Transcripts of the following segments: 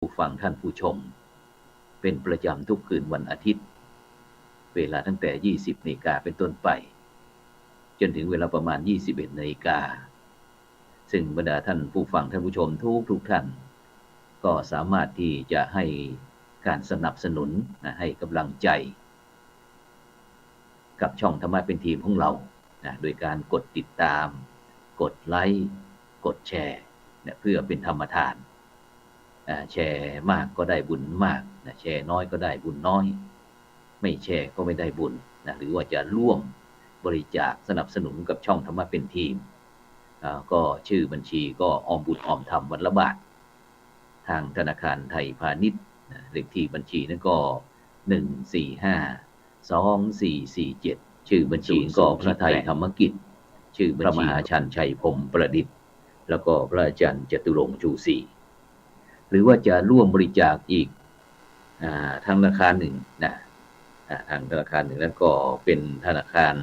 ผู้ฟังท่านผู้ชมเป็นประจำทุกคืนวันอาทิตย์เวลาตั้งแต่ 20 นาฬิกาเป็นต้นไปจนถึงเวลาประมาณ 21 นาฬิกาซึ่งบรรดาท่านผู้ฟังท่านผู้ชมทุกท่านก็สามารถที่จะให้การสนับสนุนให้กำลังใจกับช่องธรรมะเป็นทีมของเราโดยการกดติดตามกดไลค์กดแชร์เพื่อเป็นธรรมทานแชร์มากก็ได้บุญมากแชร์น้อยก็ได้บุญน้อยไม่แชร์ก็ไม่ได้บุญหรือว่าจะร่วมบริจาคสนับสนุนกับช่องธรรมะเป็นทีมก็ชื่อบัญชีก็ออมบุญออมธรรมวันละบาททางธนาคารไทยพาณิชย์เลขที่บัญชีนั้นก็1452447ชื่อบัญชีก็พระไทยธรรมกิจชื่อพระมหาชันชัยพรหมประดิษฐ์แล้วก็พระอาจารย์จตุรงค์ชูศรีหรือว่าจะร่วมบริจาคอีกทางธนาคารหนึ่งทางธนาคารหนึ่งแล้วก็เป็นธนาคาร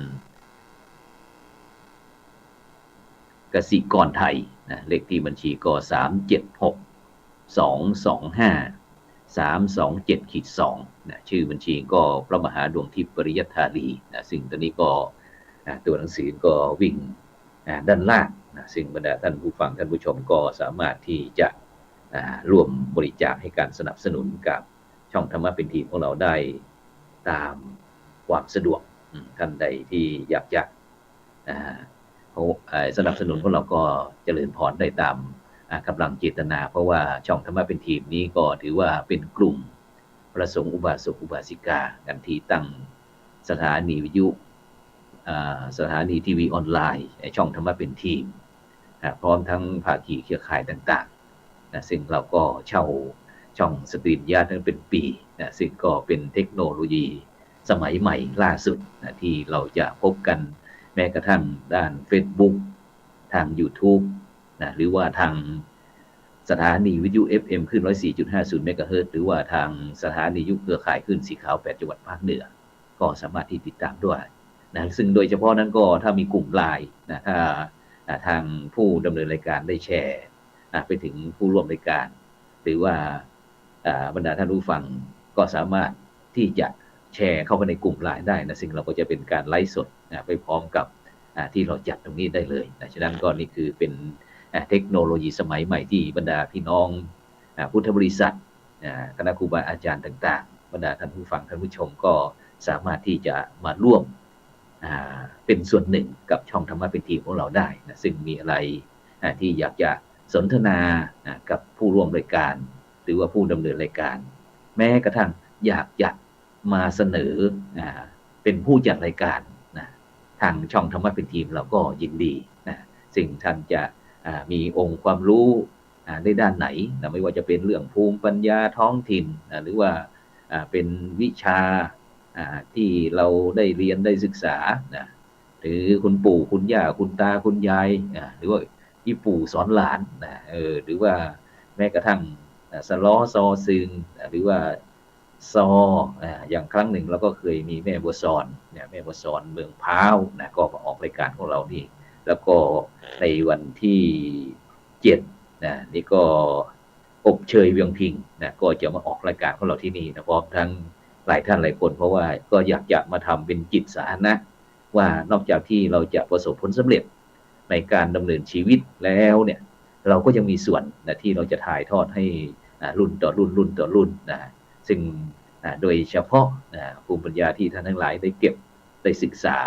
กสิกรไทยเลขที่บัญชีก็376225327327-2ชื่อบัญชีก็พระมหาดวงทิพย์ปริยัตถาลีซึ่งตอนนี้ก็ตัวหนังสือก็วิ่งด้านล่างซึ่งบรรดาท่านผู้ฟังท่านผู้ชมก็สามารถที่จะร่วมบริจาคให้การสนับสนุนกับช่องธรรมะเป็นทีมของเราได้ตามความสะดวกท่านใดที่อยากจะสนับสนุนของเราก็เจริญพรได้ตามกำลังเจตนาเพราะว่าช่องธรรมะเป็นทีมนี้ก็ถือว่าเป็นกลุ่มประสงค์อุบาสกอุบาสิกากันที่ตั้งสถานีวิทยุสถานีทีวีออนไลน์ช่องธรรมะเป็นทีมพร้อมทั้งภาคีเครือข่ายต่างๆซึ่งเราก็เช่าช่องสตรีมยาตั้งเป็นปีซึ่งก็เป็นเทคโนโลยีสมัยใหม่ล่าสุดที่เราจะพบกันแม้กระทั่งด้าน Facebook ทาง YouTube หรือว่าทางสถานีวิทยุ FM ขึ้น 104.50 เมกะเฮิรตซ์หรือว่าทางสถานียุคเครือข่ายขึ้นสีขาว8จังหวัดภาคเหนือก็สามารถที่ติดตามด้วยซึ่งโดยเฉพาะนั้นก็ถ้ามีกลุ่มไลน์ถ้าทางผู้ดำเนินรายการได้แชร์ไปถึงผู้ร่วมรายการหรือว่าบรรดาท่านผู้ฟังก็สามารถที่จะแชร์เข้าไปในกลุ่มไลน์ได้ซึ่งเราก็จะเป็นการไลฟ์สดไปพร้อมกับที่เราจัดตรงนี้ได้เลยฉะนั้นก็นี่คือเป็นเทคโนโลยีสมัยใหม่ที่บรรดาพี่น้องพุทธบริษัทคณะครูบาอาจารย์ต่างๆบรรดาท่านผู้ฟังท่านผู้ชมก็สามารถที่จะมาร่วมเป็นส่วนหนึ่งกับช่องธรรมะเป็นทีมของเราได้ซึ่งมีอะไรที่อยากจะสนทนากับผู้ร่วมรายการหรือว่าผู้ดำเนินรายการแม้กระทั่งอยากจะมาเสนอเป็นผู้จัดรายการทางช่องธรรมะเป็นทีมเราก็ยินดีซึ่งท่านจะมีองค์ความรู้ในด้านไหนไม่ว่าจะเป็นเรื่องภูมิปัญญาท้องถิ่นหรือว่าเป็นวิชาที่เราได้เรียนได้ศึกษาหรือคุณปู่คุณย่าคุณตาคุณยายหรือว่าพี่ปู่สอนหลานหรือว่าแม้กระทั่งสล้อซอซึงหรือว่าซออย่างครั้งหนึ่งเราก็เคยมีแม่บัวสอนแม่บัวสอนเมืองพร้าวก็มาออกรายการของเรานี่แล้วก็ในวันที่7นี่ก็อบเชยเวียงพิงก็จะมาออกรายการของเราที่นี่พร้อมทั้งหลายท่านหลายคนเพราะว่าก็อยากจะมาทำเป็นจิตสาธารณะว่านอกจากที่เราจะประสบผลสำเร็จในการดำเนินชีวิตแล้วเนี่ยเราก็ยังมีส่วนที่เราจะถ่ายทอดให้รุ่นต่อรุ่นต่อรุ่นซึ่งโดยเฉพาะภูมิปัญญาที่ท่านทั้งหลายได้เก็บได้ศึกษา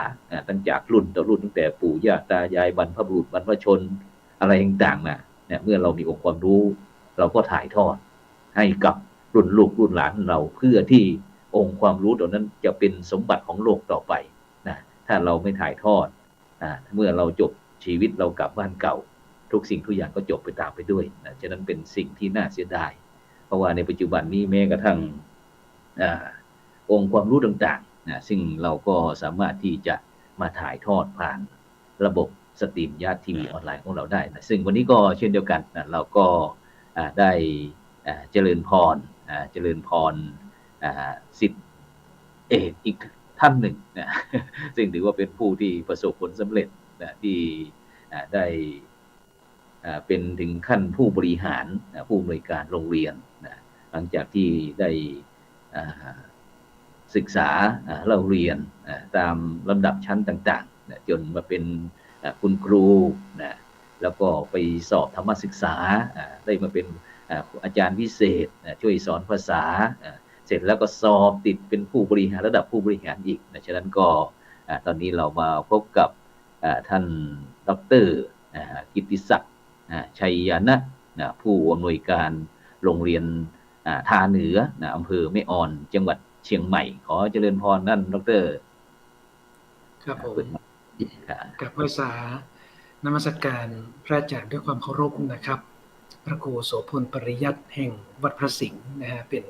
ตั้งจากรุ่นต่อรุ่นตั้งแต่ปู่ย่าตายายบรรพบุรุษบรรพชนอะไรต่างๆเมื่อเรามีองค์ความรู้เราก็ถ่ายทอดให้กับรุ่นลูกรุ่นหลานเราเพื่อที่องค์ความรู้ตรงนั้นจะเป็นสมบัติของโลกต่อไปถ้าเราไม่ถ่ายทอดเมื่อเราจบชีวิตเรากลับบ้านเก่าทุกสิ่งทุกอย่างก็จบไปตามไปด้วยฉะนั้นเป็นสิ่งที่น่าเสียดายเพราะว่าในปัจจุบันนี้แม้กระทั่งองค์ความรู้ต่างๆซึ่งเราก็สามารถที่จะมาถ่ายทอดผ่านระบบสตรีมยาทีวีออนไลน์ของเราได้ซึ่งวันนี้ก็เช่นเดียวกันเราก็ได้เจริญพรศิษย์เอกอีกท่านหนึ่งซึ่งถือว่าเป็นผู้ที่ประสบผลสำเร็จที่ได้เป็นถึงขั้นผู้บริหารผู้อำนวยการโรงเรียน หลังจากที่ได้ศึกษาเราเรียนตามลำดับชั้นต่างๆจนมาเป็นคุณครูนะแล้วก็ไปสอบธรรมศึกษาได้มาเป็นอาจารย์พิเศษช่วยสอนภาษาเสร็จแล้วก็สอบติดเป็นผู้บริหารระดับผู้บริหารอีกฉะนั้นก็ตอนนี้เรามาพบกับท่านดร.กิตติศักดิ์ชัยยนะผู้อำนวยการโรงเรียนทาเหนืออำเภอแม่ออนจังหวัดเชียงใหม่ขอเจริญพรนั่นดร.ครับผมกับภาษานมัสการพระอาจารย์ด้วยความเคารพนะครับพระครูโสพลปริยัติแห่งวัดพระสิงห์นะฮะเป็น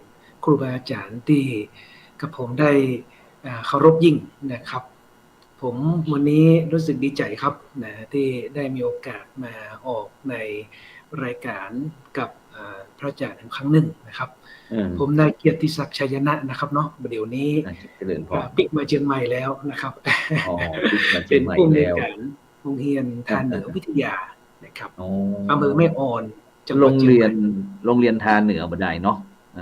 ครูบาอาจารย์ที่กับผมได้เคารพยิ่งนะครับผมวันนี้รู้สึกดีใจครับนะที่ได้มีโอกาสมาออกในรายการกับพระอาจารย์ครั้งหนึ่งนะครับผมนายเกียรติศักดิ์ชัยนะนะครับเนาะเดี๋ยวนี้ปิกมาเชียงใหม่แล้วนะครับเป็นผู้อำนวยการโรงเรียนทานเหนือวิทยานะครับอำเภอแม่ออนโรงเรียนทานเหนือบ่ได้เนาะ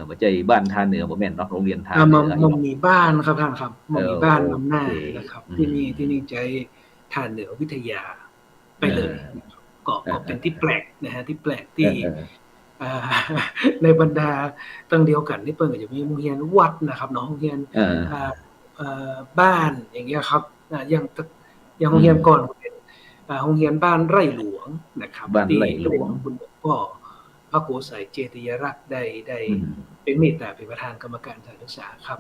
บ่ใช่บ้านทานเหนือบ่แม่นเนาะโรงเรียนทานเหนือมันมีบ้านครับท่านครับมันมีบ้านนำหน้านะครับที่นี่ใจทานเหนือวิทยาไปเลยก็เป็นที่แปลกนะฮะที่แปลกที่ในบรรดาตั้งเดียวกันนี่เปิ้ลก็จะมีโรงเรียนวัดนะครับเนาะโรงเรียนบ้านอย่างเงี้ยครับอย่างโรงเรียนก่อนเป็นโรงเรียนบ้านไร่หลวงนะครับบ้านไร่หลวงคุณพ่อพระครูใส่เจติยรักษ์ได้เป็นเมตตาเป็นประธานกรรมการการศึกษาครับ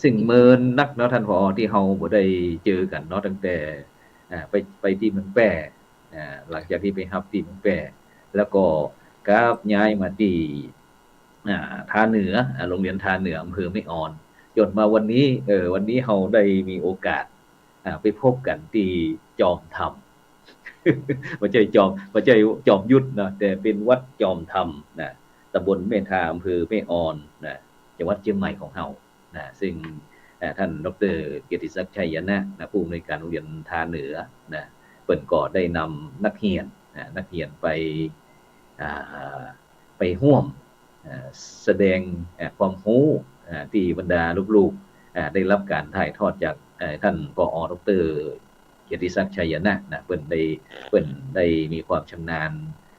ซึ่งเมินนักเนาะท่านผอที่เฮาบ่ได้เจอกันเนาะตั้งแต่ไปที่เมืองแปร่หลังจากที่ไปรับที่เมืองแปร่แล้วก็กราบย้ายมาที่ทาเหนือโรงเรียนทาเหนืออำเภอแม่ออนจนมาวันนี้วันนี้เฮาได้มีโอกาสไปพบกันที่จอมธรรมบ่ใช่จอมยุทธนะแต่เป็นวัดจอมธรรมนะตำบลแม่ทาอำเภอแม่ออนนะจังหวัดเชียงใหม่ของเฮานะซึ่งท่านดร.เกียรติศักดิ์ชัยนะผู้อำนวยการโรงเรียนทาเหนือนะเพิ่นก็ได้นำนักเรียนไปร่วมแสดงความรู้ที่บรรดาลูกๆได้รับการถ่ายทอดจากท่านผอ.ดร.เกียรติศักดิ์ชัยนะเพิ่นได้มีความชำนาญ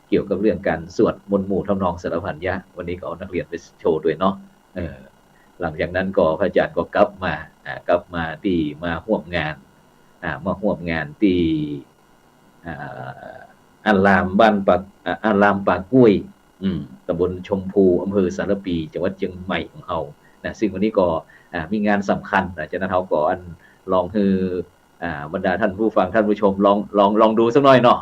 เกี่ยวกับเรื่องการสวดมนต์หมู่ทำนองสารพันยะวันนี้ก็เอานักเรียนไปโชว์ด้วยเนาะหลังจากนั้นก็พระอาจารย์ก็กลับมาที่มาร่วมงานที่อารามบ้านอารามปากกุ้ยตำบลชมพูอำเภอสารปีจังหวัดเชียงใหม่ของเฮาซึ่งวันนี้ก็มีงานสำคัญจากนั้นเฮาก็ลองคือบรรดาท่านผู้ฟังท่านผู้ชมลองดูสักหน่อยเนาะ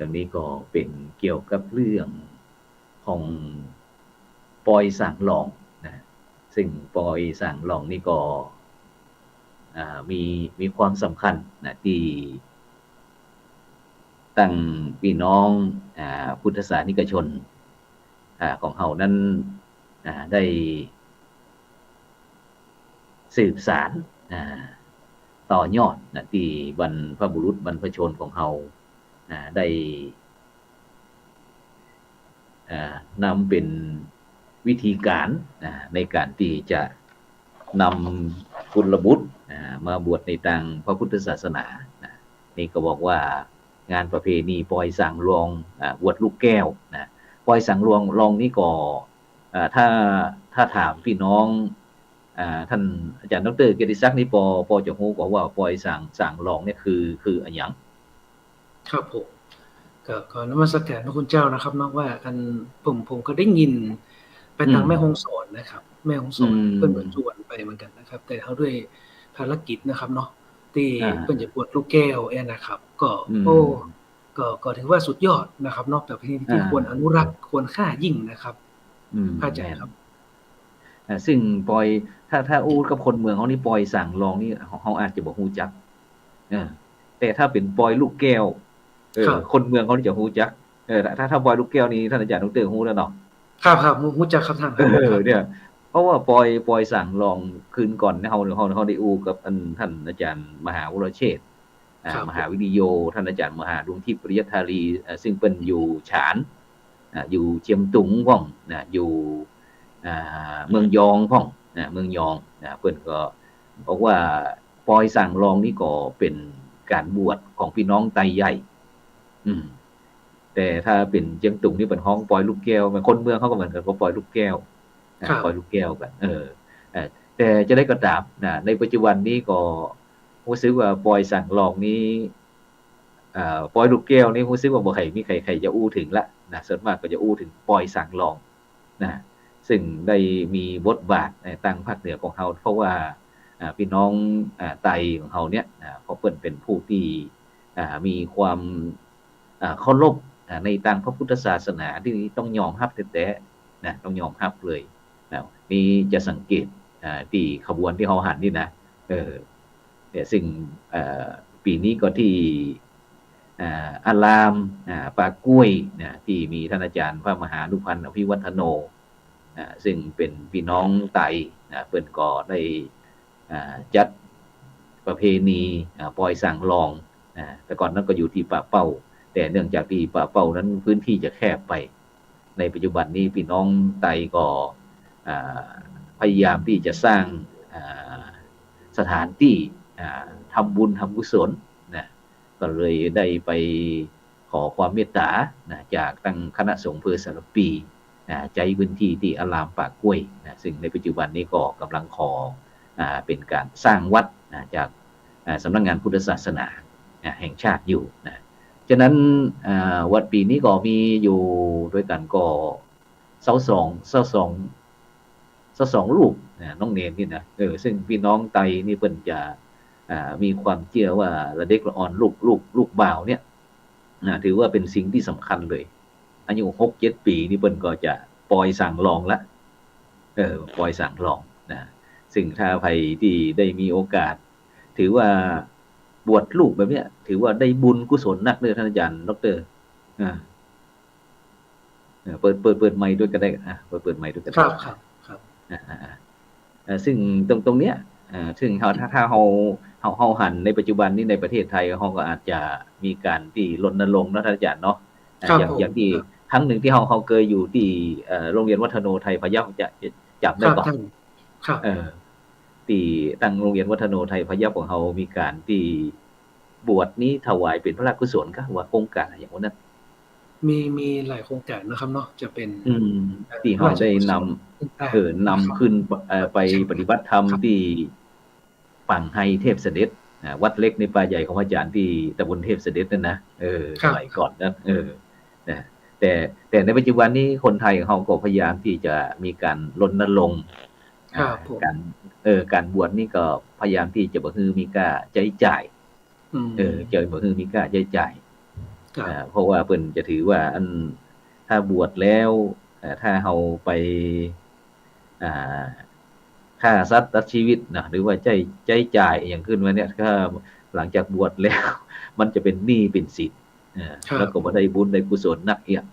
ตรงนี้ก็เป็นเกี่ยวกับเรื่องของปอยสางหลองนะซึ่งปอยสางหลองนี่ก็มีความสำคัญนะที่ตั้งพี่น้องพุทธศาสนิกชนของเฮานั้นได้สืบสานต่อยอดที่บรรพบุรุษบรรพชนของเฮาได้นำเป็นวิธีการในการที่จะนำกุลบุตรมาบวชในทางพระพุทธศาสนานี่ก็บอกว่างานประเพณีปอยสังรองบวชลูกแก้วปอยสังรองนี่ก็ถ้าถามพี่น้องท่านอาจารย์ดร.เกียรติศักดิ์นี่ปอจะฮู้ก็ว่าปอยสังรองเนี่ยคืออันหยังครับผมก็นมัสการพระคุณเจ้านะครับเนาะว่าอันผมก็ได้ยินไปทางแม่ฮ่องสอนนะครับแม่ฮ่องสอนเพิ่นก็ชวนไปเหมือนกันนะครับแต่เฮาด้วยภารกิจนะครับเนาะ ที่อ่าเพิ่นจะบวชลูกแก้วนะครับ ก็อืโอ้มก็ถือว่าสุดยอดนะครับเนาะประเพณีอ่ที่ควรอนุารักษ์ควรค่ายิ่งนะครับพระอาจารแม่นย์ครับซึ่งปอยถ้าอู้กับคนเมืองเขานี่ปอยสั่งลองนี่เขาอาจจะบอกฮู้จักเออแต่ถ้าเป็นปอยลูกแก้วครับคนเมืองเขานี่จะฮู้จักถ้าปอยลูกแก้วนี่ท่านอาจารย์ดรฮู้แล้วเนาะ ครับรู้จักครับท่านเออครับครับเนี่ยเพราะว่าปอยสั่งลองคืนก่อนเนี่ยเขาได้อูกับท่านอาจารย์มหาวรเชษฐ์มครับผมหาวิริโยท่านอาจารย์มหาดวงทิพย์ปริยธารีซึ่งเป็นอยู่ฉานอยู่เชียงตุงพ่องอยู่เมืองยองพ่องเมืองยองเพิ่นก็บอกว่าปอยสั่งลองนี่ก็เป็นการบวชของพี่น้องไตใหญ่อืม แต่ถ้าเป็นเจียงตุงนี่เป็นห้องปอยลูกแก้วมันคนเมืองเขาก็เหมือนกันก็ปอยลูกแก้วครับปอยลูกแก้วกันเออแต่จะได้กระดาบในปัจจุบันนี้ก็รู้สึกว่าปอยสั่งลองนี้ปอยลูกแก้วนี่รู้สึกว่าบ่ใครมีใครจะอู้ถึงละส่วนมากก็จะอู้ถึงปอยสั่งลองนะซึ่งได้มีบทบาทในตั้งภาคเหนือของเขาเพราะว่าพี่น้องไตของเขาเนี่ยเพราะเปิ้นเป็นผู้ที่มีความเคารพในทางพระพุทธศาสนาที่ต้องยอมรับแต่ต้องยอมรับเลยนี่จะสังเกตที่ขบวนที่เขาหันนี่นะเนี่ยซึ่งปีนี้ก็ที่อารามป่ากล้วยที่มีท่านอาจารย์พระมหานุพันธ์อภิวัฒโนซึ่งเป็นพี่น้องไตเปิ้นก็ได้จัดประเพณีปอยสั่งลองแต่ก่อนนั้นก็อยู่ที่ป่าเป้าแต่เนื่องจากที่ป่าเป้านั้นพื้นที่จะแคบไปในปัจจุบันนี้พี่น้องไตก็พยายามที่จะสร้างสถานที่ทำบุญทำกุศลก็เลยได้ไปขอความเมตตาจากทางคณะสงฆ์อำเภอสารปีใจพื้นที่ที่อารามป่ากล้วยซึ่งในปัจจุบันนี้ก็กำลังขอเป็นการสร้างวัดจากสำนักงานพุทธศาสนาแห่งชาติอยู่ฉะนั้นวัดปีนี้ก็มีอยู่ด้วยกันก็เสาสองรูปน้องเนนนี่นะซึ่งพี่น้องไตนี่เพิ่นจะมีความเชื่อว่าละเด็กละอ่อนลูกบ่าวเนี่ยถือว่าเป็นสิ่งที่สำคัญเลยอายุ6-7 ปีนี่เพิ่นก็จะปล่อยสั่งลองละปล่อยสั่งลองซึ่งถ้าใครที่ได้มีโอกาสถือว่าบวชลูกแบบเนี้ยถือว่าได้บุญกุศลนักเลยท่านอาจารย์ดรเปิดไมค์ด้วยก็ได้เปิดไมค์ด้วยก็ได้ครับซึ่งตรงเนี้ยซึ่งถ้าเราหันในปัจจุบันนี้ในประเทศไทยเราก็อาจจะมีการที่รณรงค์นะท่านอาจารย์เนาะอย่างที่ครั้งหนึ่งที่เราเคยอยู่ที่โรงเรียนวัฒโนไทยพะเยาจะจับได้ก่อนที่ตั้งโรงเรียนวัฒโนไทยพะเยาของเรามีการที่บวชนี้ถวายเป็นพระราชกุศลก็ว่าโครงการอย่างนั้นมีหลายโครงการนะครับเนาะจะเป็นที่เราได้นำขึ้นไปปฏิบัติธรรมที่ฝั่งไฮเทพเสด็จวัดเล็กในป่าใหญ่ของอาจารย์ที่ตำบลเทพเสด็จนั่นนะสมัยก่อนนะแต่ในปัจจุบันนี้คนไทยเขาก็พยายามที่จะมีการรณรงค์การบวชนี่ก็พยายามที่จะบ่ฮือมีค่าใช้จ่ายจะบ่ฮือมีค่าใช้จ่ายเพราะว่าเพิ่นจะถือว่าถ้าบวชแล้วถ้าเราไปฆ่าสัตว์ตัดชีวิตนะหรือว่าใจจ่ายอย่างขึ้นมาเนี่ยก็หลังจากบวชแล้วมันจะเป็นหนี้เป็นสินแล้วก็บ่ได้บุญได้กุศลนักเนี่ย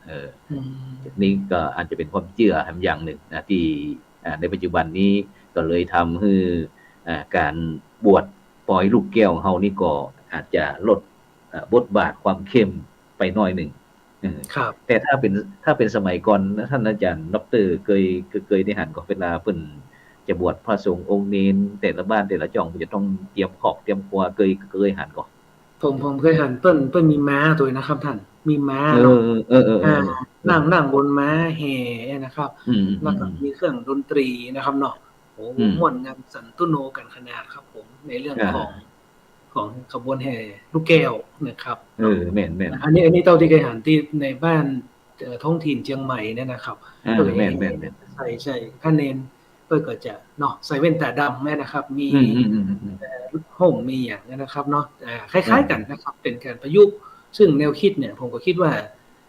นี่ก็อาจจะเป็นความเชื่ออย่างหนึ่งที่ในปัจจุบันนี้ก็เลยทำให้การบวชปล่อยลูกแก้วของเฮานี่ก็อาจจะลดบทบาทความเข้มไปหน่อยหนึ่งแต่ถ้าเป็นสมัยก่อนท่านอาจารย์ดร.เคยได้หันก็เวลาเพิ่นจะบวชพระสงฆ์องค์เนนแต่ละบ้านแต่ละจ่องจะต้องเตรียมขอกเตรียมครัวเคยหันก่อนผมเคยหันเปิ้นมีม้าตัวนะครับท่านมีม้านั่งบนม้าแห่นะครับแล้วก็มีเครื่องดนตรีนะครับเนาะโอ้ม่วนงานสันตุโนกันขนาดครับผมในเรื่องของขบวนแห่ลูกแก้วนะครับแม่นอันนี้เต้าที่เคยหันที่ในบ้านท้องถิ่นเชียงใหม่เนี่ยนะครับแม่นใช่ถ้าเน้น เปิ้นก็จะเนาะใส่แว่นตาดำแม่นะครับมีห่มมีอย่างนั้นนะครับเนาะคล้ายๆกันนะครับเป็นการประยุกต์ซึ่งแนวคิดเนี่ยผมก็คิดว่า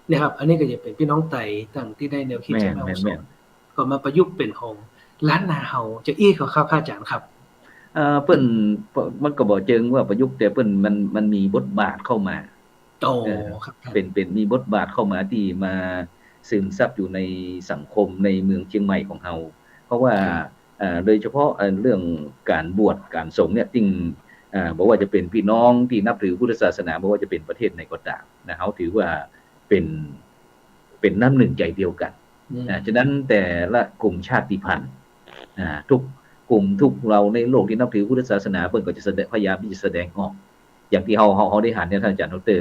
เนี่ยครับอันนี้ก็จะเป็นพี่น้องไต่ตั้งที่ได้แนวคิดจากแม่ฮ่องสอนก็มาประยุกต์เป็นของล้านนาเฮาจะอี้เขาครับอาจารย์ครับเปิ้นมันก็บ่เจิงว่าประยุกต์แต่เปิ้นมันมีบทบาทเข้ามาโอ้ครับเป็นมีบทบาทเข้ามาที่มาซึมซับอยู่ในสังคมในเมืองเชียงใหม่ของเฮาเพราะว่าโดยเฉพาะเรื่องการบวชการสงฆ์เนี่ยจริงบ่ว่าจะเป็นพี่น้องที่นับถือพุทธศาสนาบ่ว่าจะเป็นประเทศไหนก็ตามนะเฮาถือว่าเป็นน้ำหนึ่งใจเดียวกันฉะนั้นแต่ละกลุ่มชาติพันธุ์ทุกกลุ่มทุกเราในโลกที่นับถือพุทธศาสนาเพิ่นก็จะพยายามที่จะแสดงออกอย่างที่เฮาได้หันเนี่ยท่านอาจารย์ดร.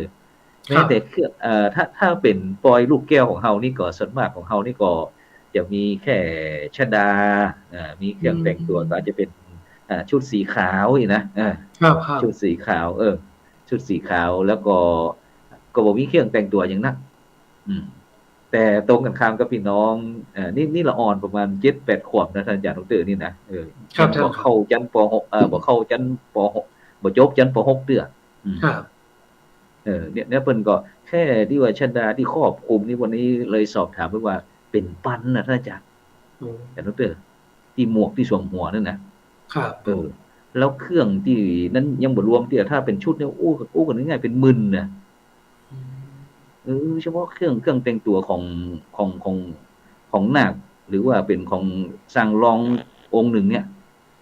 แม้แต่ถ้าเป็นปอยลูกแก้วของเฮานี่ก็ส่วนมากของเฮานี่ก็จะมีแค่ชฎามีเครื่องแต่งตัวก็อาจจะเป็นชุดสีขาวอีกนะครับชุดสีขาวชุดสีขาวแล้วก็บ่มีเครื่องแต่งตัวอย่างนั้นแต่ตรงกันข้ามกับพี่น้องนี่ละอ่อนประมาณ 7-8 ขวบนะท่านอาจารย์ดร.นี่นะครับบ่เข้าชั้นป.6บ่เข้าชั้นป.6บ่จบชั้นป.6เด้อครับเนี่ยเพิ่นก็แค่ที่ว่าชฎาที่ครอบคลุมนี่วันนี้เลยสอบถามเพิ่นว่าเป็นปันน่ะท่านอาจารย์อาจารย์ดร.ที่หมวกที่สวมหัวนั่นนะครับแล้วเครื่องที่นั้นยังบ่รวมที่ถ้าเป็นชุดเนี่ยอู้กันง่ายๆเป็นหมื่นน่ะเฉพาะเครื่องแต่งตัวของนาคหรือว่าเป็นของสร้างรององค์หนึ่งเนี่ย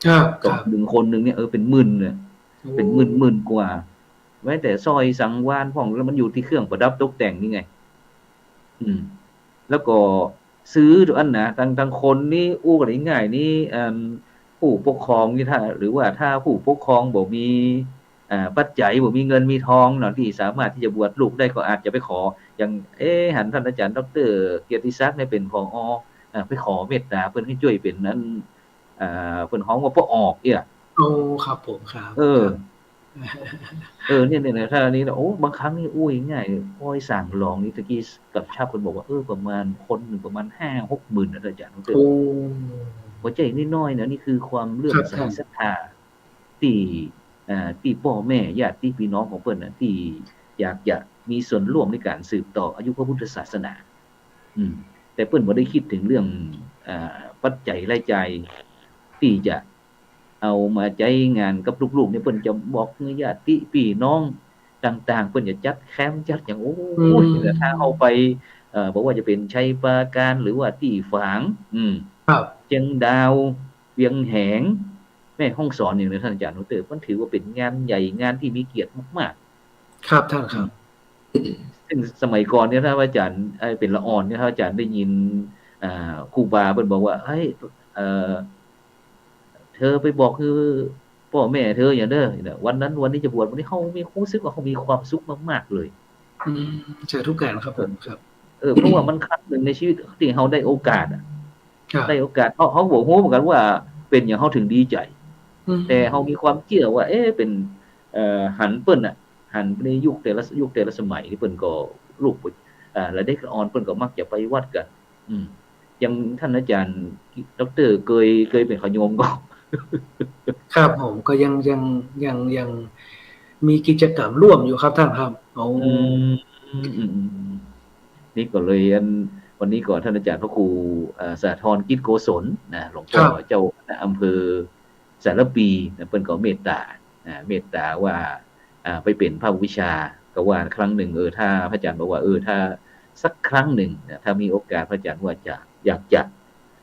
ครับดึงคนนึงเนี่ยเป็นหมื่นน่ะเป็นหมื่นกว่าแม้แต่สร้อยสังวาลพ่องแล้วมันอยู่ที่เครื่องประดับตกแต่งนี่ไงแล้วก็ซื้ออันนะทั้งคนนี่อู้กันง่ายๆนี่ผู้ปกครองนี่ถ้าหรือว่าถ้าผู้ปกครองบ่มีปัจจัยบ่มีเงินมีทองเนาะที่สามารถที่จะบวชลูกได้ก็อาจจะไปขออย่างหันท่านอาจารย์ดร.เกียรติศักดิ์เนี่ยเป็นผอ.ไปขอเมตตาเพิ่นให้ช่วยเป็นนั้นเพิ่นฮ้องว่าบ่ออกเอี้ยโอ้ครับผมครับเนี่ยถ้าอันนี้โอ้บางครั้งนี่อู้ง่ายๆปอยสั่งลองนี่ตะกี้กับชาวเพิ่นบอกว่าประมาณคนนึงประมาณ 5-6 หมื่นนะอาจารย์ดร.หัวใจน้อยๆนะนี่คือความเลื่อมใสศรัทธาที่พ่อแม่ญาติพี่น้องของเพิ่นน่ะที่อยากจะมีส่วนร่วมในการสืบต่ออายุพระพุทธศาสนาแต่เพิ่นบ่ได้คิดถึงเรื่องปัจจัยรายจ่ายที่จะเอามาใช้งานกับลูกๆเนี่ยเพิ่นจะบอกญาติพี่น้องต่างๆเพิ่นจะจัดแคมป์จัดอย่างโอ้ยถ้าเอาไปบอกว่าจะเป็นชัยปราการหรือว่าที่ฝางครับเชียงดาวเวียงแหงแม่ฮ่องสอนนี่นะท่านอาจารย์ดร.มันถือว่าเป็นงานใหญ่งานที่มีเกียรติมากๆครับท่านครับซึ่งสมัยก่อนเนี่ยถ้าอาจารย์เป็นละอ่อนเนี่ยถ้าอาจารย์ได้ยินครูบาเพิ่นบอกว่าเฮ้ยเธอไปบอกคือพ่อแม่เธออย่างเด้อวันนี้จะบวชวันนี้เฮามีความรู้สึกว่าเฮามีความสุขมากๆเลยเจอทุกการครับผมครับเพราะว่ามันครั้งนึงในชีวิตที่เฮาได้โอกาสได้โอกาสเฮาบ่ฮู้เหมือนกันว่าเป็นหยังเฮาถึงดีใจแต่เฮามีความเชื่อว่าเป็นหันเปิ้นหันในยุคแต่ละสมัยที่เปิ้นก็ลูกและเด็กอ่อนเปิ้นก็มักจะไปวัดกันอย่างท่านอาจารย์ดร.เคยเป็นขโยมก็ครับผมก็ยังมีกิจกรรมร่วมอยู่ครับท่านครับนี่ก็เลยวันนี้ก่อนท่านอาจารย์พระครูสาธรกิจโกศลนะหลวงพ่อเจ้าอำเภอสารปีเพิ่นก็เมตตาว่าไปเป็นภาควิชาก็ว่าครั้งหนึ่งถ้าพระอาจารย์บอกว่าถ้าสักครั้งหนึ่งถ้ามีโอกาสพระอาจารย์ว่าอยากจะ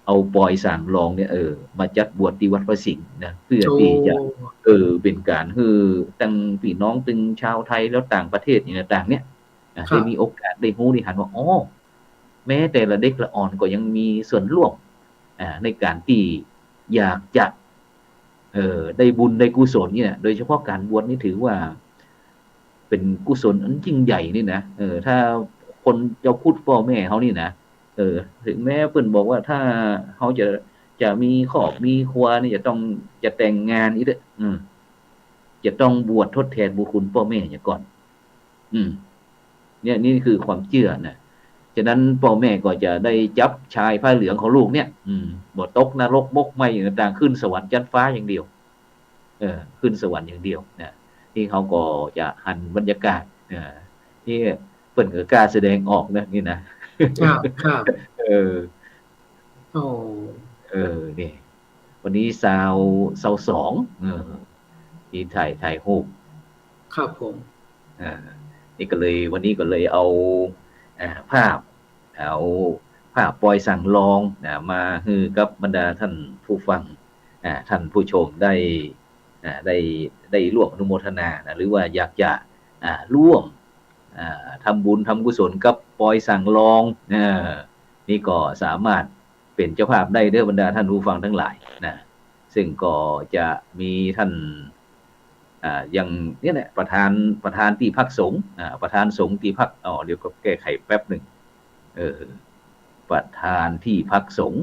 เอาปอยสางรองเนี่ยมาจัดบวชที่วัดพระสิงห์นะเพื่อที่จะเป็นการคือตั้งพี่น้องตึงชาวไทยแล้วต่างประเทศอย่างต่างเนี่ยได้มีโอกาสได้รู้ได้หันว่าแม้แต่ละเด็กละอ่อนก็ยังมีส่วนร่วมในการที่อยากจะได้บุญได้กุศลเนี่ยโดยเฉพาะการบวชนี่ถือว่าเป็นกุศลอันยิ่งใหญ่นี่นะถ้าคนเจ้าคุณพ่อแม่เขานี่นะถึงแม้เพิ่นบอกว่าถ้าเขาจะมีครอบมีครัวนี่จะแต่งงานอีกจะต้องบวชทดแทนบุญคุณพ่อแม่อย่างก่อนเนี่ยนี่คือความเชื่อนะ ฉะนั้นพ่อแม่ก็จะได้จับชายผ้าเหลืองของลูกเนี่ยบ่ตกนรกมกไหมต่างๆขึ้นสวรรค์ชั้นฟ้าอย่างเดียวขึ้นสวรรค์อย่างเดียวนะที่เขาก็จะหันบรรยากาศที่เปิ่นก็กล้าแสดงออกนะนี่นะครับ โอ้นี่วันนี้22ที่ถ่ายรูปครับผมนี่ก็เลยวันนี้ก็เลยเอาภาพปอยสั่งลองมาฮือกับบรรดาท่านผู้ฟังท่านผู้ชมได้ร่วมอนุโมทนาหรือว่าอยากจะร่วมทำบุญทำกุศลกับปอยสั่งลองนี่ก็สามารถเป็นเจ้าภาพได้เด้อบรรดาท่านผู้ฟังทั้งหลายนะซึ่งก็จะมีท่านอย่างนี้แหละประธานที่พักสงฆ์ประธานสงฆ์ที่พักเดี๋ยวก็แก้ไขแป๊บหนึ่งประธานที่พักสงฆ์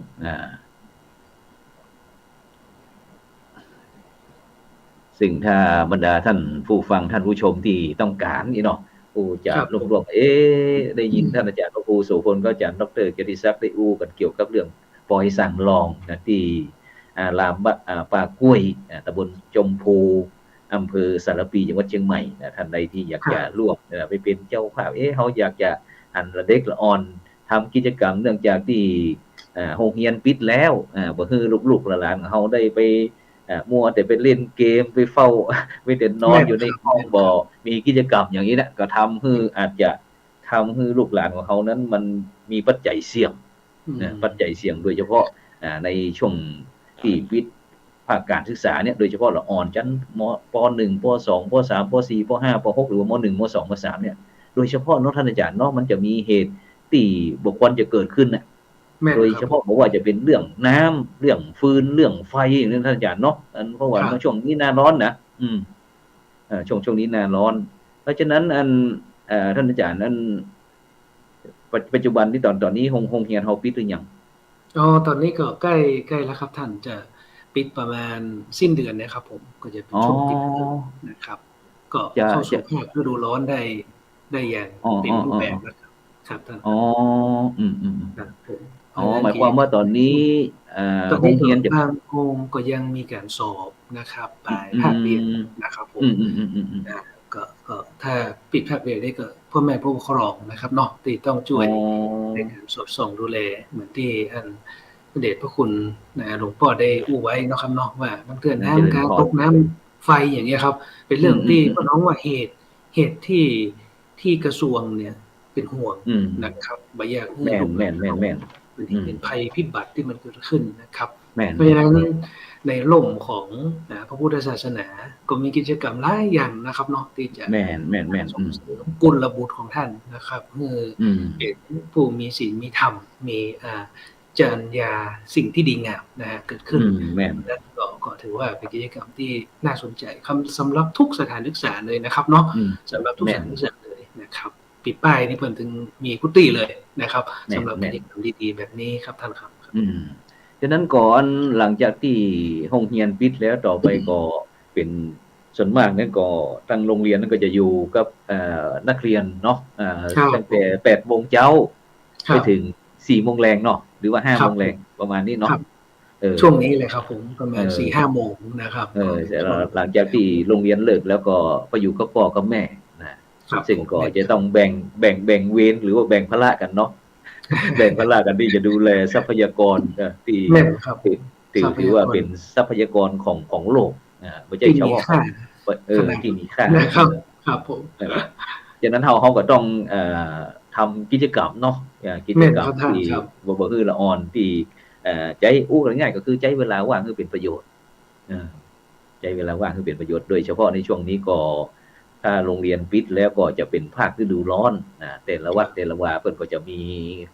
ซึ่งถ้าบรรดาท่านผู้ฟังท่านผู้ชมที่ต้องการนี่เนาะผู้จะรวมได้ยินท่านอาจารย์พระครูโสพลก็อาจารย์ดร.เกียรติศักดิ์ได้อู้กันเกี่ยวกับเรื่องปอยสั่งลองนะที่ลามป่ากล้วยตำบลจมพูอำเภอสารปีจังหวัดเชียงใหม่นะท่านใดที่อยากจะร่วมไปเป็นเจ้าภาพเขาอยากจะหันละเด็กละอ่อนทำกิจกรรมเนื่องจากที่โรงเรียนปิดแล้วบ่ฮือลูกๆหลานๆเขาได้ไปมัวแต่ไปเล่นเกมไปเฝ้าไปแต่นอนอยู่ในห้องบ่มีกิจกรรมอย่างนี้นะก็ทำให้อาจจะทำให้ลูกหลานของเขานั้นมันมีปัจจัยเสี่ยงปัจจัยเสี่ยงโดยเฉพาะในช่วงที่ปิดภาคการศึกษาเนี่ยโดยเฉพาะละอ่อนชั้นป .1 ป .2 ป .3 ป .4 ป .5 ป .6 หรือว่าม .1 ม .2 ม .3 เนี่ยโดยเฉพาะเนาะท่านอาจารย์เนาะมันจะมีเหตุที่บุคคลจะเกิดขึ้นน่ะโดยเฉพาะบอกว่าจะเป็นเรื่องน้ำเรื่องฟืนเรื่องไฟอย่างนั้นท่านอาจารย์เนาะเพราะว่าช่วงนี้หน้าร้อนนะช่วงนี้หน้าร้อนเพราะฉะนั้นท่านอาจารย์นั้นปัจจุบันที่ตอนนี้โรงเรียนเฮาปิดหรือยังตอนนี้ก็ใกล้แล้วครับท่านจะปิดประมาณสิ้นเดือนนะครับผมก็จะเป็นช่วงปิดนะครับก็เข้าสู่ภาคฤดูร้อนได้อย่างเต็มรูปแบบนะครับท่านหมายความว่าตอนนี้โรงเรียนบางโรงก็ยังมีการสอบนะครับปลายภาคเรียนนะครับผมก็ถ้าปิดภาคเรียนได้ก็พ่อแม่ผู้ปกครองนะครับเนาะที่ต้องช่วยในการสอดส่องดูแลเหมือนที่พระเดชพระคุณหลวงพ่อได้อู้ไว้นะครับเนาะว่าบางเทื่อน้ำการตกน้ำไฟอย่างเงี้ยครับเป็นเรื่องที่พ่อน้องว่าเหตุที่กระทรวงเนี่ยเป็นห่วงนะครับบ่อยากให้ลูกแม่นเป็นภัยพิบัติที่มันเกิดขึ้นนะครับเพราะฉะนั้นในร่มของพระพุทธศาสนาก็มีกิจกรรมหลายอย่างนะครับเนาะที่จะแม่นกุลบุตรของท่านนะครับเป็นผู้มีศีลมีธรรมมีจรรยาสิ่งที่ดีงามเกิดขึ้นและก็ถือว่าเป็นกิจกรรมที่น่าสนใจสำหรับทุกสถานศึกษาเลยนะครับเนาะสำหรับทุกสถานศึกษาเลยนะครับปิดป้ายนี่เพิ่นถึงมีกุฏิเลยนะครับสำหรับกิจกรรมดีๆแบบนี้ครับท่านครับฉะนั้นก่อนหลังจากที่โรงเรียนปิดแล้วต่อไปก็เป็นส่วนมากนั้นก็ทางโรงเรียนนั้นก็จะอยู่กับนักเรียนเนาะตั้งแต่ 8:00 นไปถึง 4:00 นเนาะหรือว่า 5:00 นประมาณนี้เนาะช่วงนี้เลยครับผมประมาณ 4-5 โมงนะครับหลังจากที่โรงเรียนเลิกแล้วก็ไปอยู่กับพ่อกับแม่นะซึ่งก็จะต้องแบ่งเวรหรือว่าแบ่งภาระกันเนาะแบ่งภาระกันที่จะดูแลทรัพยากรที่ถือว่าเป็นทรัพยากรของโลกไม่ใช่เฉพาะที่มีค่าครับผมฉะนั้นเขาก็ต้องทำกิจกรรมเนาะกิจกรรมที่บ่คือละอ่อนที่ใจอู้ง่ายๆก็คือใจเวลาว่างคือเป็นประโยชน์ใจเวลาว่างคือเป็นประโยชน์โดยเฉพาะในช่วงนี้ก็ถ้าโรงเรียนปิดแล้วก็จะเป็นภาคฤดูร้อนแต่ละวัดแต่ละวาเพิ่นก็จะมี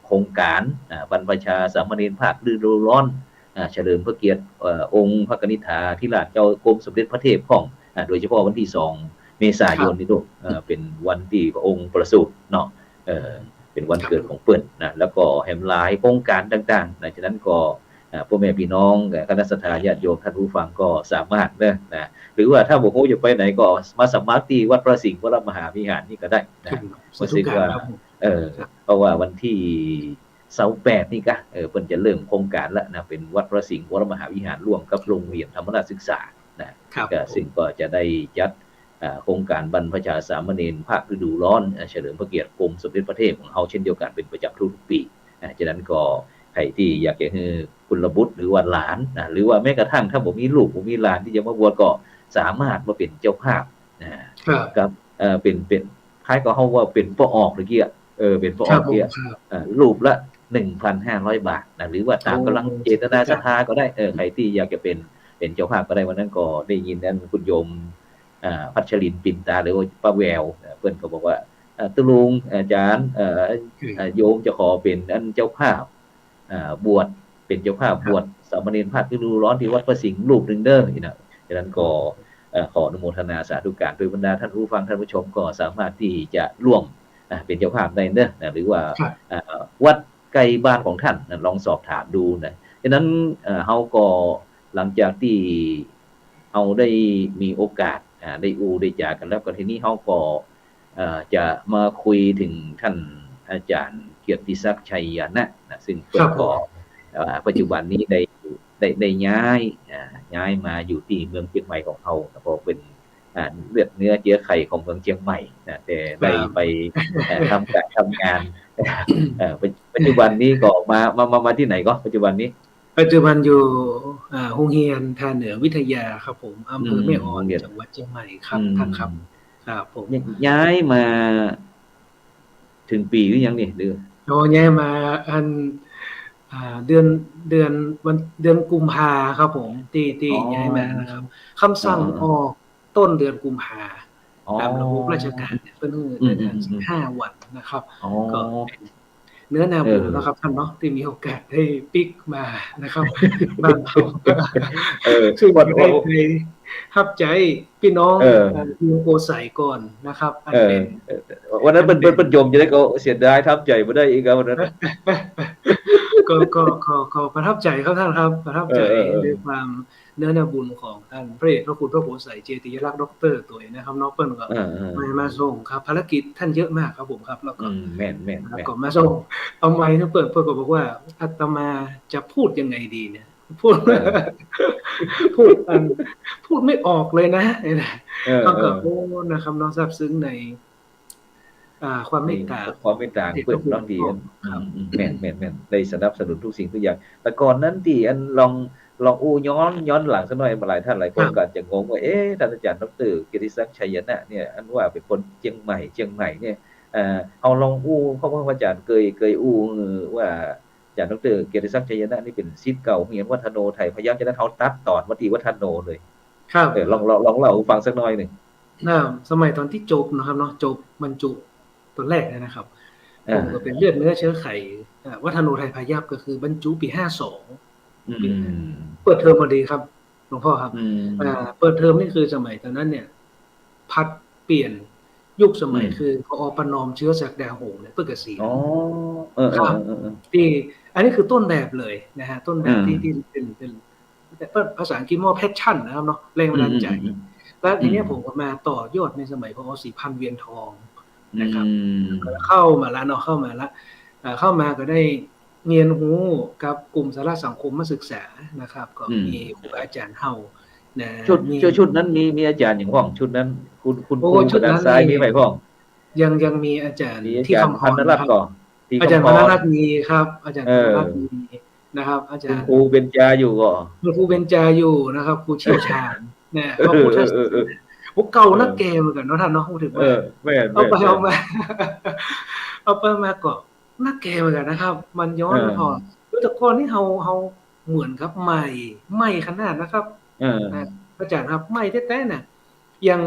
โครงการบรรพชาสามเณรภาคฤดูร้อนเฉลิมพระเกียรติองค์พระกนิษฐาธิราชเจ้ากรมสมเด็จพระเทพของโดยเฉพาะวันที่2 เมษายนนี้ด้วยเป็นวันที่พระองค์ประสูติเนาะเป็นวันเกิดของเปิ้นแล้วก็แหมหลายโครงการต่างๆฉะนั้นก็พ่อแม่พี่น้องคณะสัตยาญาติโยมท่านผู้ฟังก็สามารถนะหรือว่าถ้าบ่ฮู้จะไปไหนก็มาสมัครที่วัดพระสิงห์วรมหาวิหารนี่ก็ได้นะรู้สึกว่า เพราะว่าวันที่28นี่ก็เพิ่นจะเริ่มโครงการแล้วนะเป็นวัดพระสิงห์วรมหาวิหารร่วมกับโรงเรียนธรรมราชศึกษานะก็ซึ่งก็จะได้จัดโครงการบรรพชาสามเณรภาคฤดูร้อนเฉลิมพระเกียรติกรมสมเด็จพระเทพของเฮาเช่นเดียวกันเป็นประจำทุกปีฉะนั้นก็ใครที่อยากจะให้คุณบุตรหรือว่าหลานนะหรือว่าแม้กระทั่งถ้าผมมีลูกผมมีหลานที่จะมาบวชก็สามารถมาเป็นเจ้าภาพนะครับเป็นคล้ายกับเฮาว่าเป็นปออกหรือเกี้ยเป็นปออกเกี้ยรูปละ 1,500 บาทนะหรือว่าตามกำลังเจตนาศรัทธาก็ได้ใครที่อยากจะเป็นเจ้าภาพก็ได้วันนั้นก็ได้ยินนั้นคุณโยมพัชรินทร์ปิ่นตาหรือว่าป้าแววเพื่อนก็บอกว่าตุลุงอาจารย์โยมจะขอเป็นอันเจ้าภาพบวชเป็นเจ้าภาพบวชสามเณรภาคฤดูร้อนที่วัดพระสิงห์รูปหนึ่งเด้อนี่นะฉะนั้นก็ขออนุโมทนาสาธุการโดยบรรดาท่านผู้ฟังท่านผู้ชมก็สามารถที่จะร่วมเป็นเจ้าภาพได้เนอะหรือว่าวัดใกล้บ้านของท่านลองสอบถามดูนะฉะนั้นเฮาก็หลังจากที่เฮาได้มีโอกาสได้จากันแล้วก็ทีนี้เฮาก็จะมาคุยถึงท่านอาจารย์เกียรติศักดิ์ชัยยนะซึ่งเพิ่นก็ปัจจุบันนี้ได้ย้ายมาอยู่ที่เมืองเชียงใหม่ของเฮาเพราะเป็นเลือดเนื้อเชื้อไขของเมืองเชียงใหม่นะแต่ได้ไปทำงานปัจจุบันนี้ก็มาที่ไหนก็ปัจจุบันนี้อยู่โรงเรียนท่าเหนือวิทยาครับผมอำเภอแม่ออนจังหวัดเชียงใหม่ครับท่านครับผมย้ายมาถึงปีหรือยังนี่หรือย้ายมาอันเดือนกุมภาครับผมที่ย้ายมานะครับคำสั่งออกต้นเดือนกุมภาตามระบบราชการเพิ่น15 วันนะครับก็เนื้อนาบุญนะครับท่านเนาะที่มีโอกาสได้ปิกมานะครับบ้านเราซึ่งได้ไปทับใจพี่น้องที่โกใส่ก่อนนะครับอันเป็นวันนั้นเป็นโยมจะได้ก็เสียดายทับใจบ่ได้อีกครับวันนั้นก็ประทับใจครับท่านครับประทับใจด้วยความเนื้อนาบุญของท่านพระเดชพระคุณพระโกใส่เจติยลักษณ์ดอกเตอร์ตัวนะครับน้องเปิ้ลก็มาส่งครับภารกิจท่านเยอะมากครับผมครับแล้วก็แม่นก็มาส่งเอาไมค์เปิ้ลก็บอกว่าอาตมาจะพูดยังไงดีเนี่ยพูดไม่ออกเลยนะก็โอ้นะครับน้องซาบซึ้งในความเมตตาเพื่อนน้องดีแม่นได้สนับสนุนทุกสิ่งทุกอย่างแต่ก่อนนั้นที่อันลองย้อนหลังสักหน่อยหลายท่านหลายคนก็จะงงว่าท่านอาจารย์ดร.เกียรติศักดิ์ชัยนะเนี่ยอันว่าเป็นคนเชียงใหม่เนี่ยเอาลองเพราะว่าอาจารย์เคยว่าอาจารย์ดร.เกียรติศักดิ์ชัยนะนี่เป็นศิษย์เก่าเรียนวัฒโนไทยพยายามจะได้เขาตัดตอนวัฒโนเลยครับลองเล่าฟังสักหน่อยนึงสมัยตอนที่จบนะครับเนาะจบบรรจุตอนแรกนะครับผมก็เป็นเลือดเนื้อเชื้อไขวัฒโนไทยพายัพก็คือบรรจุปี52เปิดเทอมพอดีครับหลวงพ่อครับเปิดเทอมนี่คือสมัยตอนนั้นเนี่ยพัดเปลี่ยนยุคสมัยคือพอประนอมเชื้อศักดาหงส์เนี่ยเพื่อเกษียณที่อันนี้คือต้นแบบเลยนะฮะต้นแบบที่เป็นภาษาอังกฤษว่า passion นะครับเนาะแรงบันดาลใจแล้วทีนี้ผมก็มาต่อยอดในสมัยพอศรีพันธ์เวียนทองนะครับเข้ามาแล้วเนาะเข้ามาก็ได้เรียนรู้กับกลุ่มสาระสังคมมาศึกษานะครับก็มีครูอาจารย์เฮานะชุดนั้นมีอาจารย์อย่างพ่องชุดนั้นคุณครูด้านซ้ายมีไหมพ่องยังมีอาจารย์ที่คำพรนะครับอาจารย์พรรัตน์มีครับอาจารย์พรรัตน์มีนะครับอาจารย์ครูเบญจาอยู่ก็ครูเบญจาอยู่นะครับครูเชี่ยวชาญเนี่ยก็พูดพวกเก่านักเกมเหมือนกันเนาะท่านเนาะพูดถึงว่าเอาไปมาก็นักเกมเหมือนกันนะครับมันย้อนพอแต่ก่อนนี่เฮาเหมือนครับใหม่ขนาดนะครับอาจารย์ครับใหม่แท้ๆน่ะยัง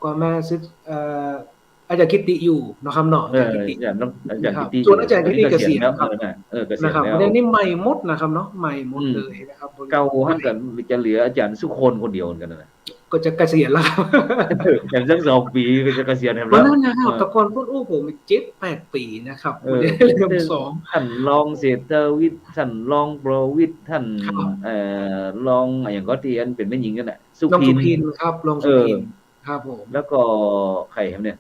ก็มาซึกอาจารย์กิติอยู่นะครับเนาะอาจารย์กิติส่วนอาจารย์กิติเกษียณครับนะครับประเด็นนี้ใหม่หมดนะครับเนาะใหม่หมดเลยนะครับเก่าหั่นกันจะเหลืออาจารย์สุคนเดียวกันนะก็จะเกษียณแล้วครับอย่างสัก2 ปีก็จะเกษียณแล้วนั่นนะครับแต่ก่อนพูดผม 7-8 ปีนะครับเรียน2ท่านรองเศรษฐวิทย์ท่านรองประวิทย์ท่านรองอย่างก็ที่อันเป็นแม่หญิงกันน่ะสุพินครับรองสุพินครับผมแล้วก็ใครครับเนี่ย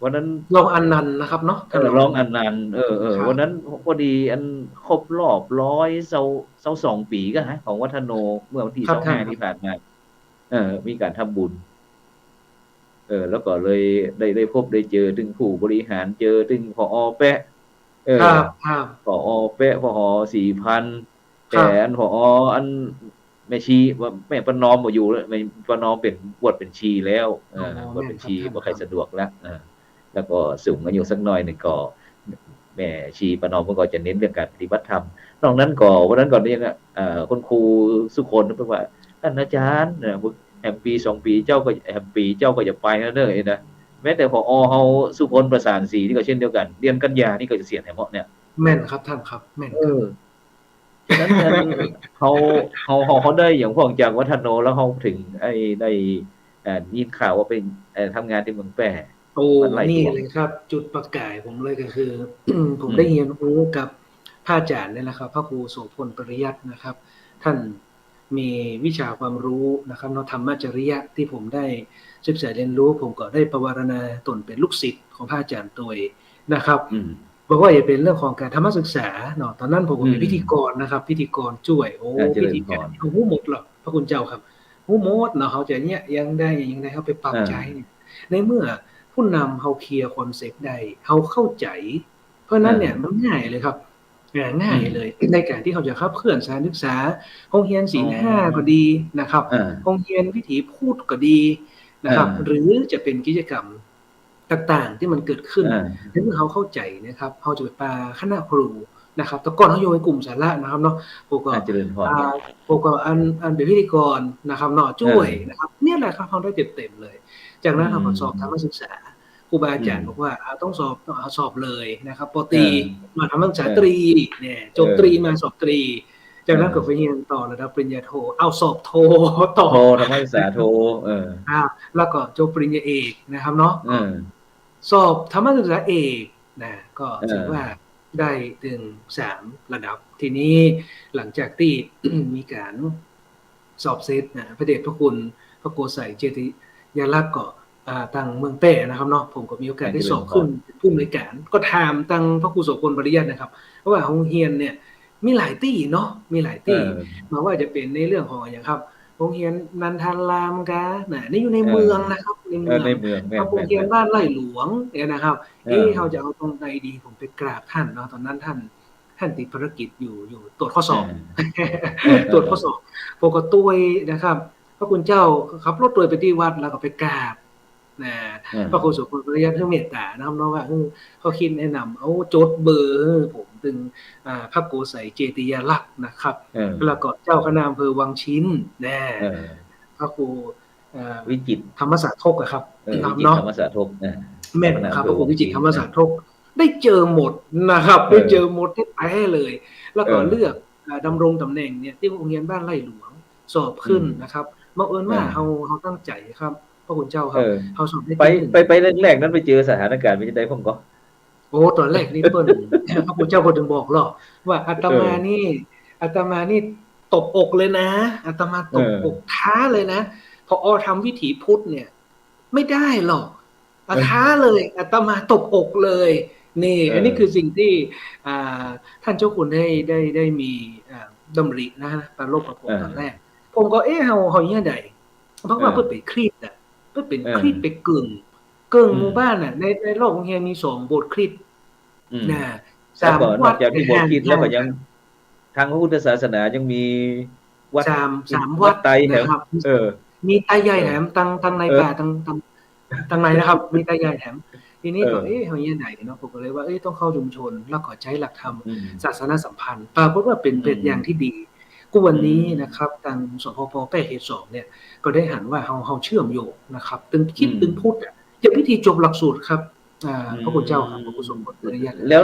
วันนั้นรองอันนันต์นะครับเนาะท่านรองร้องอันนันต์อันนั้นครับวันนั้นพอดีอันครบรอบ122 ปีก็ฮะของวัฒโนเมื่อวันที่ครับท่าน25ครับที่ผ่านมามีการทำบุญแล้วก็เลยได้พบได้เจอถึงผู้บริหารเจอถึงผอแปะเออครับครับผอแปะผอ4,000คแต่รับอันผออันแม่ชีว่าแม่ประนอมบ่อยู่แล้วแม่ประนอมเป็นบวชเป็นชีแล้วอ๋อบวชแม่นเป็นชีครับท่านครับบ่ใครสะดวกแล้วแล้วก็สูงอายุสักหน่อยหนึ่งก็แม่ชีประนอมก็จะเน้นเรื่องการปฏิบัติธรรมนอกนั้นก็วันนั้นก่อนนี่ยังคุณครูสุคนเพิ่นว่าท่านอาจารย์แฮมปี2 ปีเจ้าก็แฮมปีเจ้าก็จะไปแล้วเด้อนะแม้แต่ผอเฮาสุคนประสานศรีนี่ก็เช่นเดียวกันเดือนกันยานี่ก็จะเสียแถมเนี่ยแม่นครับท่านครับแม่นครับฉะนั้นเขาเขาได้อย่างพวกจากวัฒโนแล้วเขาถึงได้ยินข่าวว่าเป็นทำงานที่เมืองแปร่โอ้มันไหลหลนี่วงเลยครับจุดประกายผมเลยก็คือผมอืมได้เรียนรู้กับพระอาจารย์เนี่ยนะครับพระครูโสพลปริยัตินะครับท่านมีวิชาความรู้นะครับเนาะธรรมจริยะที่ผมได้ศึกษาเรียนรู้ผมก็ได้ประวารณาตนเป็นลูกศิษย์ของพระอาจารย์ตัวนะครับอืมบอกว่าจะเป็นเรื่องของการธรรมศึกษาเนาะตอนนั้นผมก็อืมเป็นพิธีกรนะครับพิธีกรช่วยโอ้เจริญพพิธีการรเขาหูหมดหรอกพระคุณเจ้าครับหูหมดเนาะเขาจะเนี่ยยังได้เขาไปปรับใจเนี่ยในเมื่อ ผู้นำเขาเคลียร์คอนเซ็ปต์ได้เขาเข้าใจ เพราะนั้นเนี่ยมันง่ายเลยครับง่ายเลยในการที่เขาจะขับเคลื่อนสารศึกษาโรงเรียนศีอ๋อลห้าก็ดีนะครับอ่าโรงเรียนวิถีพูดก็ดีนะครับ หอ่ารือจะเป็นกิจกรรมต่างๆที่มันเกิดขึ้นอ่าถ้าเมื่อเขาเข้าใจนะครับเขาจะไปปาคณะครูนะครับแต่ก่อนเขาอยู่ในกลุ่มสาระนะครับเนาะพวกก็เจริญพรอ่าพวกก็อันเป็นพิธีกรนะครับเนาะช่วยนะครับเนี่ยแหละครับเขาได้เต็มๆเลย จากอืนั้นเราก็สอบธรรมมศึกษาครูบาอาอืมจารย์บอกว่าต้องสอบสอบเลยนะครับปเอตรีอมาทำศึกษาเออตรีเนี่ยจเอบตรีมาอสอบตรีจากนั้นก็ไปเรียนต่อระดับปริญญาโทเอาสอบโทต่อโทธรรมศึกษาโทเออแล้วก็จบปริญญาเอกนะครับเนาะเอก็อสอบธรรมศึกษาเอกนะก็เอถือว่าอได้ถึง3 ระดับทีนี้หลังจากที่ มีการสอบเซตนะพระเดชพระคุณพระโกษัยเจติยาลักษณ์ก็ทางเมืองแป้นะครับเนาะผมก็มีโอกาสได้เจริญพรสอบขึ้นเป็นผู้อำนวยการก็ถามทางพระครูโสพลปริยัตินะครับเพราะว่าโรงเรียนเนี่ยมีหลายที่เนาะมีหลายเอที่อมาว่าจะเป็นในเรื่องของอย่างครับโรงเรียนนันทารามกานี่อยู่ในเออเมืองนะครับในเมืองในเมืองแม่โรงเรียนนแม่นแม่นบ้านไร่หลวงเนี่ยนะครับเออเขาจะเอาตรงไหนดีผมไปกราบท่านเนาะตอนนั้นท่านติดภารกิจอยู่ตรวจข้อสอบ ตรวจข้อสอบปกตุยนะครับพระคุณเจ้าขับรถตัวยไปที่วัดแล้วก็ไปกราบนะพระครูสุพลปริยัติเมตตานะครับเนาะว่าเขาคิดแนะนำเอาจดเบอร์ผมถึงพระโกษัยเจติยาลักษณ์นะครับแล้วก็เจ้าคณะอำเภอวังชิ้นนะพระครูวิจิตรธรรมศาสตร์ทกครับวิจิตรเนาะธรรมศาสตร์ทกแม่นครับพระครูวิจิตรธรรมศาสตร์ทกได้เจอหมดนะครับได้เจอหมดที่แท้เลย แล้วก็เลือกดำรงตำแหน่งเนี่ยที่โรงเรียนบ้านไร่หลวงสอบขึ้นนะครับบังเอิญว่าเขาตั้งใจครับพระคุณเจ้าครับเขาสอบได้ที่1ไปแรกๆนั้นไปเจอสถานการณ์เป็นยังไงผมก็โอ้ตอนแรกนี่เปิ้นพระคุณเจ้าคนถึงบอกหรอกว่าอาตมานี่ตบอกเลยนะอาตมาตบอกท้าเลยนะพอทำวิถีพุทธเนี่ยไม่ได้หรอกท้าเลยอาตมาตบอกเลยนี่อันนี้คือสิ่งที่ท่านเจ้าคุณได้มีดำรินะประโลกประกบตอนแรกผมก็เฮาเนี่ยใดเพราะว่าเพื่อเป็นคริสต์เพื่อเป็นคริสต์ไปกึ่งหมู่บ้านน่ะในโลกของเฮียมี2โบสถ์คริสต์นะ3วัดจากที่โบสถ์คริสต์แล้วก็ยังทางพระพุทธศาสนายังมีวัด3วัดไตนะครับมีไตใหญ่แถมตั้งในป่าตั้งในนะครับมีไตใหญ่แถมทีนี้ก็เฮาเนี่ยไหนเนาะผมก็เลยว่าต้องเข้าชุมชนแล้วก็ใช้หลักธรรมศาสนสัมพันธ์ปรากฏว่าเป็นอย่างที่ดีกูวันนี้นะครับทางสพปแป้เขต2เนี่ยก็ได้หันว่าเฮาเชื่อมโยงนะครับตึงคิดตึงพูดอย่างพิธีจบหลักสูตรครับพระคุณเจ้าครับพระคุณสมบูรณ์ปริยัติแล้ว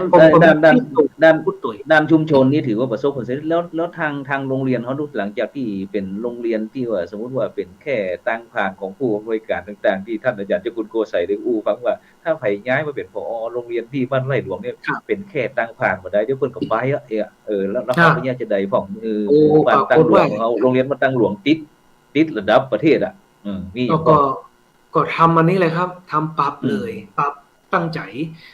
ด้านชุมชนนี่ถือว่าประสบผลสำเร็จแล้วทางโรงเรียนเขาดูหลังจากที่เป็นโรงเรียนที่ว่าสมมติว่าเป็นแค่ตั้งผ่านของผู้อำนวยการต่างๆที่ท่านอาจารย์เจ้าคุณโกษัยได้ฟังว่าถ้าไผย้ายมาเป็นผอโรงเรียนที่บ้านไร่หลวงเนี่ยเป็นแค่ตั้งผ่านมาได้เดี๋ยวเพิ่นก็ไปแล้วเขาพยายามจะได้ของบ้านตั้งหลวงเขาโรงเรียนมาตั้งหลวงติดระดับประเทศมีก็ทำอันนี้เลยครับทำปรับเลยปรับ ตั้งใจ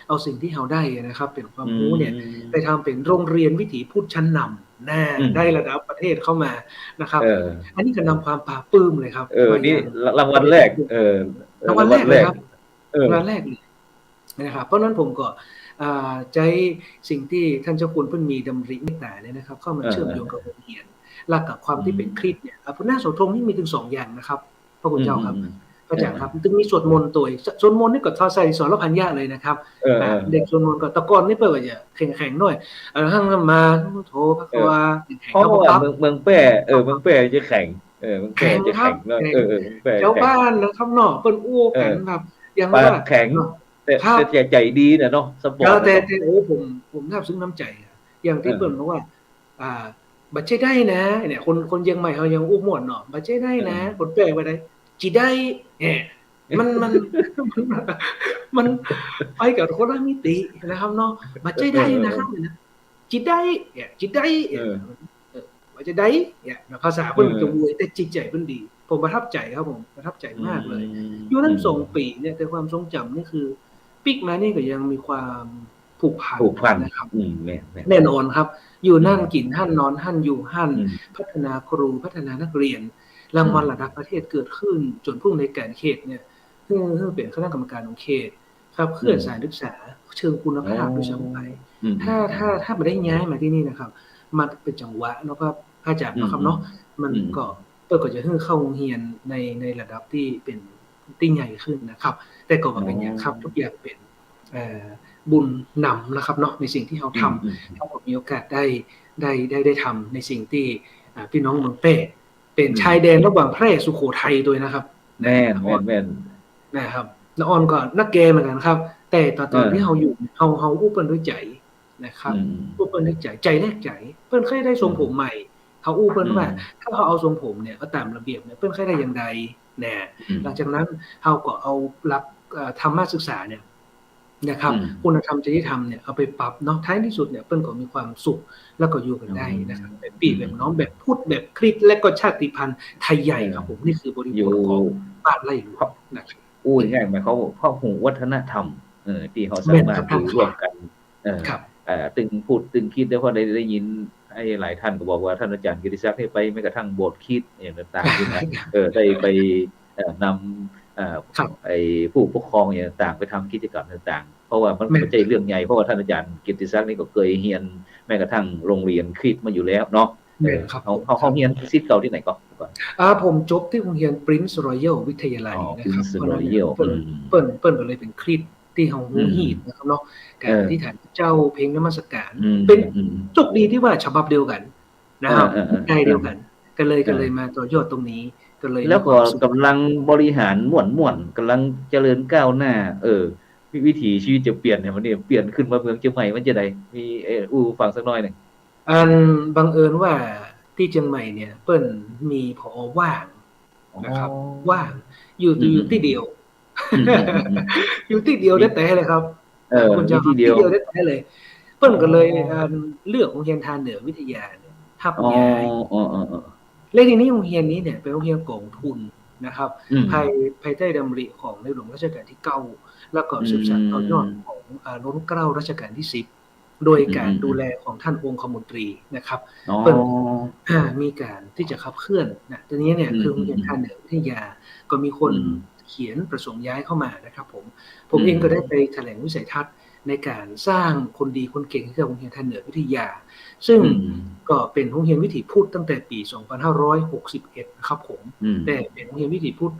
เอาสิ่งที่เราได้นะครับเป็นความรู้เนี่ยไปทำเป็นโรงเรียนวิถีพุทธชั้นนำได้ระดับประเทศเข้ามานะครับอันนี้ก็นำความปลาปลื้มเลยครับนี่รางวัลแรกรางวัลแรกเลยครับรางวัลแรกเลยนะครับเพราะนั้นผมก็ใจสิ่งที่ท่านเจ้าคุณเพิ่นมีดำริเมตตาเนี่ยนะครับเข้ามาเชื่อมโยงกับโรงเรียนหลักกับความที่เป็นคริสต์เนี่ยพุทธนาโสธงนี่มีถึง2อย่างนะครับพระคุณเจ้าครับพระอาจารย์ครับจึงมีสวดมนต์ตัวสวดมนต์นี่ก็ทอใส่สอนละพันยะเลยนะครับเด็กสวดมนต์ก็ตะกอนนี่เปิดว่าจะแข็งๆหน่อยทั้งมาโธพระกวาแข็งๆเพราะว่าเมืองแปร่เมืองแปร่จะแข็งเมืองแปร่จะแข็งเจ้าบ้านนะครับเนาะเปิ้นอู้กันแบบอย่างว่าแข็งแต่ใจดีเนาะสปอร์ตแต่โอ้ผมซาบซึ้งน้ำใจอย่างที่เปิ้นบอกว่าบัดใจได้นะเนี่ยคนเชียงใหม่เฮายังอู้ม่วนเนาะบัดใจได้นะคนแปลว่าได้จิได้มันไปกับคนละมิตินะครับเนาะบัดใจได้นะครับนะจิได้จิได้บัดใจได้เนี่ยภาษาเพิ่นจะวยแต่จิตใจเพิ่นดีผมประทับใจครับผมประทับใจมากเลยอยู่นั้น2ปีเนี่ยแต่ความทรงจำนี่คือปิกมานี่ก็ยังมีความผูกพันนะครับแน่นอนครับอยู่นั่นกินหั่นนอนหั่นอยู่หั่นพัฒนาครูพัฒนานักเรียนรางวัลระดับประเทศเกิดขึ้นจนผู้ในการเขตเนี่ยเพื่อเป็นคณะกรรมการของเขตครับเพื่อสารศึกษาเชิงคุณภาพด้วยซ้ำไปถ้าไม่ได้ย้ายมาที่นี่นะครับมาเป็นจังหวะเนาะครับอาจารย์นะครับเนาะมันก็ก็จะเข้าโรงเรียนในระดับที่เป็นที่ใหญ่ขึ้นนะครับแต่ก็ว่าเป็นอย่างครับทุกอย่างเป็นบุญนำนะครับเนาะในสิ่งที่เราทำเราก็มีโอกาสได้ทำในสิ่งที่พี่น้องเมืองแพร่เป็นชายแดนระหว่างแพร่สุโขทัยด้วยนะครับแม่นนะครับแล้วออนก็นักแกเหมือนกันครับแต่ตอนที่เราอยู่เราอู้เปิ้นด้วยใจนะครับอู้เปิ้นด้วยใจแรกใจเปิ้นเคยได้ทรงผมใหม่เขาอู้เปิ้นว่าถ้าเขาเอาทรงผมเนี่ยก็ตามระเบียบเนี่ยเปิ้นเคยได้อย่างใดแน่หลังจากนั้นเราก็เอาหลักธรรมศึกษาเนี่ยนะครับคุณธรรมจริยธรรมเนี่ยเอาไปปรับเนาะท้ายที่สุดเนี่ยเปิ้นก็มีความสุขแล้วก็อยู่กันได้นะครับแบบปีแบบน้องแบบพุทธแบบคริสต์และก็ชาติพันธุ์ไทยใหญ่ครับผมนี่คือบริบทของบ้านไร่หลวงนะครับง่ายๆหมายเขาหูวัฒนธรรมที่เขาสามารถอยู่ร่วมกันตึงพูดตึงคิดแล้วพอได้ยินไอ้หลายท่านก็บอกว่าท่านอาจารย์กิติศักดิ์ให้ไปแม้กระทั่งโบสถ์คิดอย่างต่างๆนะได้ไปนำไอ้ผู้ปกครองอย่างต่างไปทำกิจกรรมต่างๆเพราะว่ามันไม่ใช่เรื่องใหญ่เพราะว่าท่านอาจารย์กิติศักดิ์นี่ก็เคยเรียนแม้กระทั่งโรงเรียนคริสต์มาอยู่แล้วเนาะเขาเรียนศิษย์เก่าที่ไหนก่อนผมจบที่โรงเรียน Prince Royal วิทยาลัยนะครับเปิ้นก็เลยเป็นคริสต์ที่เฮาฮู้ฮีดนะครับเนาะการอธิษฐานเจ้าเพลงนมัสการเป็นโชคดีที่ว่าฉบับเดียวกันนะครับใกล้เดียวกันก็เลยมาต่อยอดตรงนี้ก็เลยแล้วก็กำลังบริหารม่วนกำลังเจริญก้าวหน้าวิถีชีวิตจะเปลี่ยนเนี่ยมันเปลี่ยนขึ้นมาเมืองเชียงใหม่มันจะได้มีฟังสักหน่อยนึงบังเอิญว่าที่เชียงใหม่เนี่ยเปิ้นมีผอว่างนะครับว่างอยู่ที่เดียวอยู่ที่เดียวได้แต่เลยครับคุณเจ้าที่เดียวได้แต่เลยเปิ้นก็เลยเลือกโรงเรียนทานเหนือวิทยาเนี่ยทับย้ายและทีนี้โรงเรียนนี้เนี่ยเป็นโรงเรียนกองทุนนะครับภายใต้ดำริของในหลวงรัชกาลที่9แล้วก็สืบสานต่อยอดของล้นเกล้ารัชกาลที่10โดยการดูแลของท่านองคมนตรีนะครับเปิ้นมีการที่จะขับเคลื่อนนะตอนนี้เนี่ยคือโรงเรียนทานเหนือวิทยาก็มีคนเขียนประสงค์ย้ายเข้ามานะครับผมเองก็ได้ไปแถลงวิสัยทัศน์ในการสร้างคนดีคนเก่งให้กับโรงเรียนทานเหนือวิทยาซึ่งก็เป็นโรงเรียนวิถีพุทธตั้งแต่ปี2561นะครับผมแต่เป็นโรงเรียนวิถีพุทธ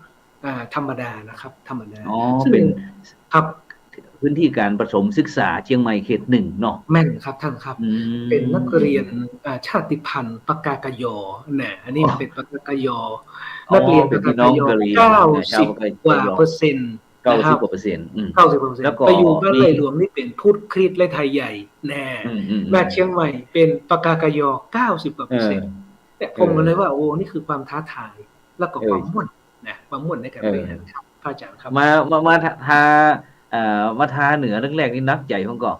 ธรรมดานะครับธรรมดาซึ่งเป็นครับพื้นที่การประถมศึกษาเชียงใหม่เขต1เนาะแม่นครับท่านครับเป็นนักเรียนชาติพันธุ์ปากากยอเนี่ยอันนี้เป็นปากากยอนักเรียนปากากยอ90กว่าเปอร์เซ็นต์90กว่าเปอร์เซ็นต์แล้วก็ไปอยู่บ้านไร่หลวงนี่เป็นพุทธคริสต์และไทยใหญ่แน่มาเชียงใหม่เป็นปากากยอ90กว่าเปอร์เซ็นต์แต่ผมก็เลยว่าโอ้นี่คือความท้าทายแล้วก็ความม่วนนะความม่วนในการบริหารครับพระอาจารย์ครับมาทาเหนือแรกๆนี่นักใหญ่ของก่อน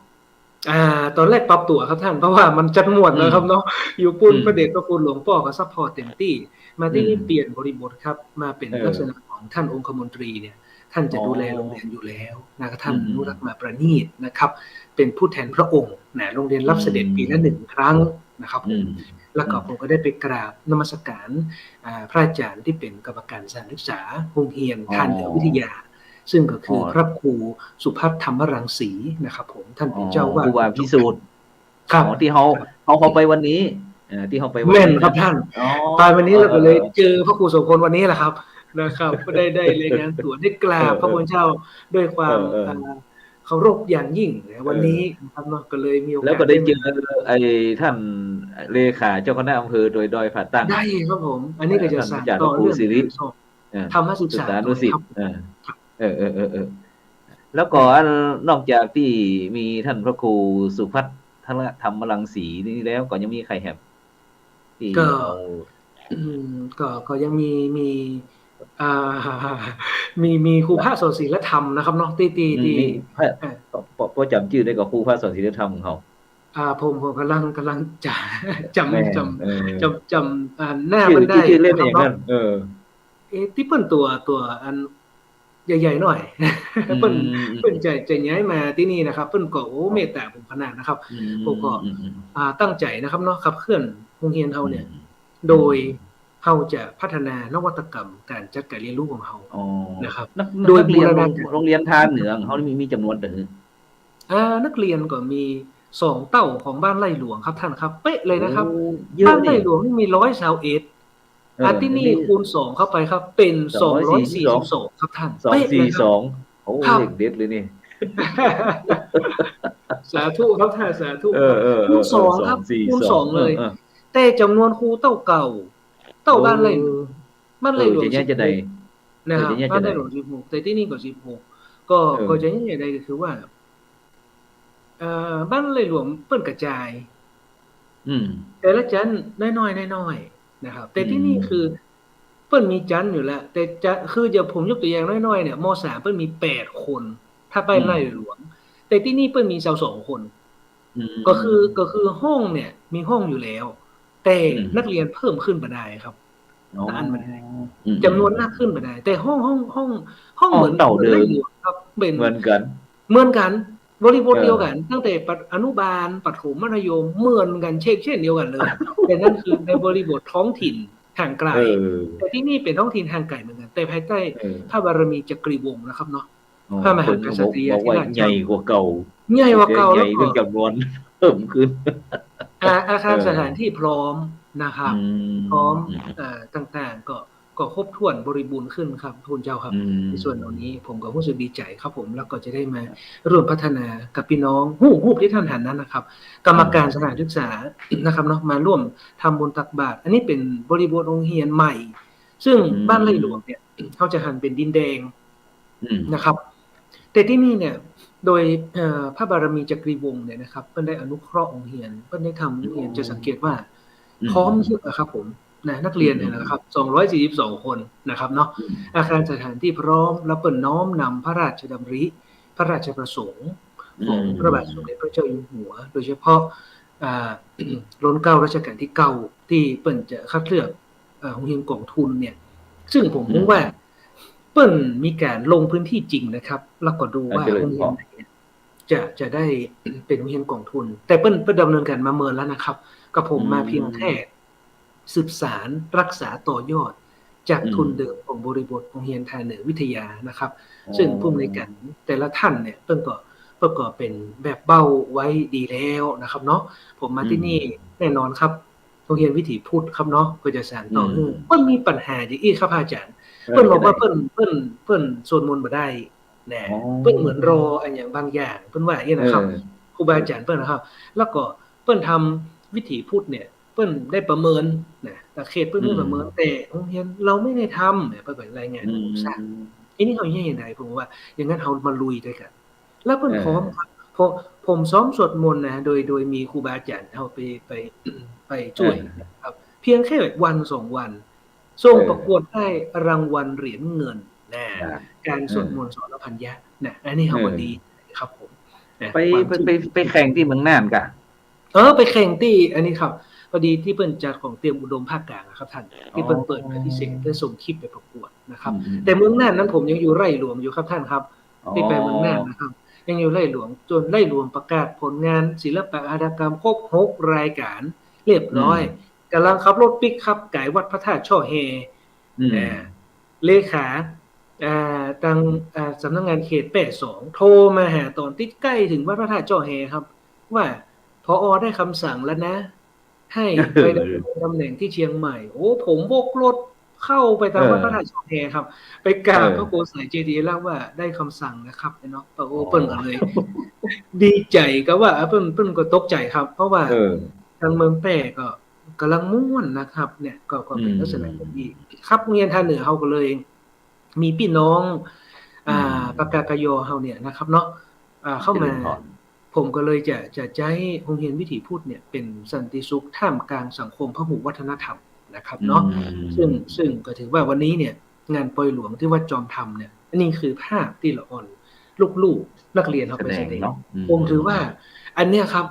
ตอนแรกปรับตัวครับท่านเพราะว่ามันจัดม่วนนะครับเนาะอยู่ปุ่นพระเดชพระคุณหลวงพ่อก็ซัพพอร์ตเต็มที่มาที่นี่เปลี่ยนบริบทครับมาเป็นลักษณะของท่านองคมนตรีเนี่ย ท่านจะดูแลโรงเรียนอยู่แล้วนะครับท่านอนุรักษ์มาประณีตนะครับเป็นผู้แทนพระองค์นะโรงเรียนรับเสด็จปีละ1 ครั้งนะครับผมแล้วก็ผมก็ได้ไปกราบนมัสการพระอาจารย์ที่เป็นกรรมการสถานศึกษาโรงเรียนทานเหนือวิทยาซึ่งก็คือพระครูสุภัทรธรรมรังสีนะครับผมท่านเป็นเจ้าวาดครูบาพิสูจน์ครับที่เขาไปวันนี้ที่เขาไปแม่นครับท่านไปวันนี้เราก็เลยเจอพระครูโสพลวันนี้แหละครับนะครับก็ได้รายงานตัวได้กราบพระคุณเจ้าด้วยความเคารพอย่างยิ่งวันนี้นะครับเนาะก็เลยมีโอกาสแล้วก็ได้เจอไอ้ท่านเลขาเจ้าคณะอำเภอโดยดอยผาตั้งได้ครับผมอันนี้ก็จะสานต่อเรื่องธรรมศึกษานุศิษย์แล้วก็นอกจากที่มีท่านพระครูสุภัทรธรรมรังสีนี่แล้วก็ยังมีใครแฮมที่ก็ยังมีครูภาคสอนศีลธรรมนะครับเนาะที่พอจำชื่อได้ก็ครูภาคสอนศีลธรรมของเขาผมกำลังจำหน้ามันได้เล่นอย่างนั้นที่เปิ้นตัวอันใหญ่ๆหน่อยเปิ้นจะย้ายมาที่นี่นะครับเปิ้นก็เมตตาผมขนาดนะครับผมก็ตั้งใจนะครับเนาะขับเคลื่อนโรงเรียนเฮาเนี่ยโดยเฮาจะพัฒนานวัตกรรมการจัดการเรียนรู้ของเฮานะครับโดยโรงเรียนทานเหนือเฮามีจำนวนถึงนักเรียนก็มี2 เต้าของบ้านไร่หลวงครับท่านครับเป๊ะเลยนะครับบ้านไร่หลวงนี่มี121ที่นี่คูณ2เข้าไปครับเป็น242ครับท่านเป๊ะเลยครับ242โอ้เลขเด็ดเลยนี่สาธุครับท่านสาธุคูณ2ครับคูณ2เลยแต่จำนวนครูเต้าเก่าเต้าบ้านไร่หลวงจะได้นะครับบ้านไร่หลวง16แต่ที่นี่ก็16ก็จะยังไงได้ก็คือว่าบ้านไร่หลวงเปิ้นกระจายแต่ละจันน้อยๆนะครับแต่ที่นี่คือเปิ้นมีจันอยู่แล้วแต่จะคือจะผมยกตัวอย่างน้อยๆเนี่ยม.3 เปิ้นมี8 คนถ้าไปไร่หลวงแต่ที่นี่เปิ้นมี22 คนก็คือห้องเนี่ยมีห้องอยู่แล้วแต่นักเรียนเพิ่มขึ้นมาได้ครับอันมันจำนวนมากขึ้นมาได้แต่ห้องเหมือนไร่หลวงครับเหมือนกันบริบทเดียวกันตั้งแต่อนุบาลประถมมัธยมเหมือนกันเช่นเดียวกันเลยแต่นั่นคือในบริบทท้องถิ่นห่างไกลแต่ที่นี่เป็นท้องถิ่นห่างไกลเหมือนกันแต่ภายใต้พระบารมีจักรีวงศ์นะครับเนาะพระมหากษัตริยาธิราชใหญ่กว่าเก่าแล้วก็จำนวนเพิ่มขึ้นอาคารสถานที่พร้อมนะครับพร้อมต่างๆก็ครบถ้วนบริบูรณ์ขึ้นครับทุนเจ้าครับในส่วนเหล่านี้ผมก็รู้สึกดีใจครับผมแล้วก็จะได้มาร่วมพัฒนากับพี่น้องฮู้ที่ท่านหันนั้นนะครับกรรมการสถานศึกษานะครับเนาะมาร่วมทำบุญตักบาตรอันนี้เป็นบริบทโรงเรียนใหม่ซึ่งบ้านไร่หลวงเนี่ยเขาจะหันเป็นดินแดงนะครับแต่ที่นี่เนี่ยโดยพระบารมีจักรีวงศ์เนี่ยนะครับเพิ่นได้อนุเคราะห์โรงเรียนเพิ่นได้ทำโรงเรียนจะสังเกตว่าพร้อมเยอะครับผมนักเรียนเนี่ยนะครับ242 คนนะครับเนาะอาคารสถานที่พร้อมแล้วเปิดน้อมนำพระราชดำริพระราชประสงค์ของพระบาทสมเด็จพระเจ้าอยู่หัวโดยเฉพาะรัชกาลรัชกาลที่9ที่เปิ่นจะคัดเลือกโรงเรียนกองทุนเนี่ยซึ่งผมมองว่าเปิ่นมีการลงพื้นที่จริงนะครับแล้วก็ดูว่าโรงเรียนไหนจะได้เป็นโรงเรียนกองทุนแต่เปิ่นดำเนินการมาเมินแล้วนะครับกับผมมาเพียงแค่สืบสารรักษาต่อยอดจากทุนเดิมของบริบทโรงเรียนทานเหนือวิทยานะครับซึ่งผู้อำนวยการแต่ละท่านเนี่ยเพิ่นก็เป็นแบบเบ้าไว้ดีแล้วนะครับเนาะผมมาที่นี่แน่นอนครับโรงเรียนวิถีพุทธครับเนาะก็จะสานต่อเพิ่นมีปัญหาอย่างอีกครับอาจารย์เพิ่นบอกว่าเพิ่นสวดมนต์บ่ได้แหน่เพิ่นเหมือนรออันอย่างบางอย่างเพิ่นว่าอย่างนี้นะครับครูบาอาจารย์เพิ่นนะครับแล้วก็เพิ่นทำวิถีพุทธเนี่ยเพิ่นได้ประเมินนะแต่เขตเพิ่นได้ประเมินแต่โรงเรียนเราไม่ได้ทำเนี่ยเพิ่นก็รายงานให้ผมทราบทีนี้เฮาแย่ยังไงผมว่าอย่างงั้นเฮามาลุยด้วยกันแล้วเพิ่นพร้อมครับผมซ้อมสวดมนต์นะโดยมีครูบาอาจารย์เฮาไปช่วยนะครับเพียงแค่วัน2วันส่งประกวดได้รางวัลเหรียญเงินนะการสวดมนต์สรพัญญะนะอันนี้เฮาก็ดีครับผมไปแข่งที่เมืองน่านกะไปแข่งที่อันนี้ครับ พอดีที่เปิ้นจัดของเตรียมอุดมภาคกลางครับท่านที่เปิ้นเปิดไปพิเศษเพื่อส่งคลิปไปประกวดนะครับแต่เมืองน่านนั้นผมยังอยู่ไร่หลวงอยู่ครับท่านครับที่ไปเมืองน่านนะครับยังอยู่ไร่หลวงจนไร่หลวงประกาศผลงานศิลปะหัตถกรรมครบ6รายการเรียบร้อยกำลังขับรถปิกครับไก่วัดพระธาตุช่อแฮเลขาทางสำนักงานเขตแปด2โทรมาหาตอนที่ใกล้ถึงวัดพระธาตุช่อแฮครับว่าพอได้คำสั่งแล้วนะให้ไปดำรงตำแหน่งที่เชียงใหม่โอ้ผมวกรถเข้าไปตามวัดพระธาตุช่อแฮครับไปกราบพระโกศยเจดีย์แล้วว่าได้คำสั่งนะครับเนาะพระโอเปิ้ลก็เลยดีใจก็ว่าเปิ้ลก็ตกใจครับเพราะว่าทางเมืองแปะก็กำลังม่วนนะครับเนี่ยก็เป็นลักษณะแบบนี้ครับโรงเรียนท่าเหนือเขาก็เลยมีพี่น้องปากากยอเฮาเนี่ยนะครับเนาะเข้ามาผมก็เลยจะใช้โรงเรียนวิถีพุทธเนี่ยเป็นสันติสุขท่ามกลางสังคมพหุวัฒนธรรมนะครับเนาะซึ่งก็ถือว่าวันนี้เนี่ยงานปอยหลวงที่วัดจอมธรรมเนี่ยนี่คือภาพที่ละอ่อนลูกๆนักเรียนเขาไปแสดงผมถือว่าอันเนี้ยครับ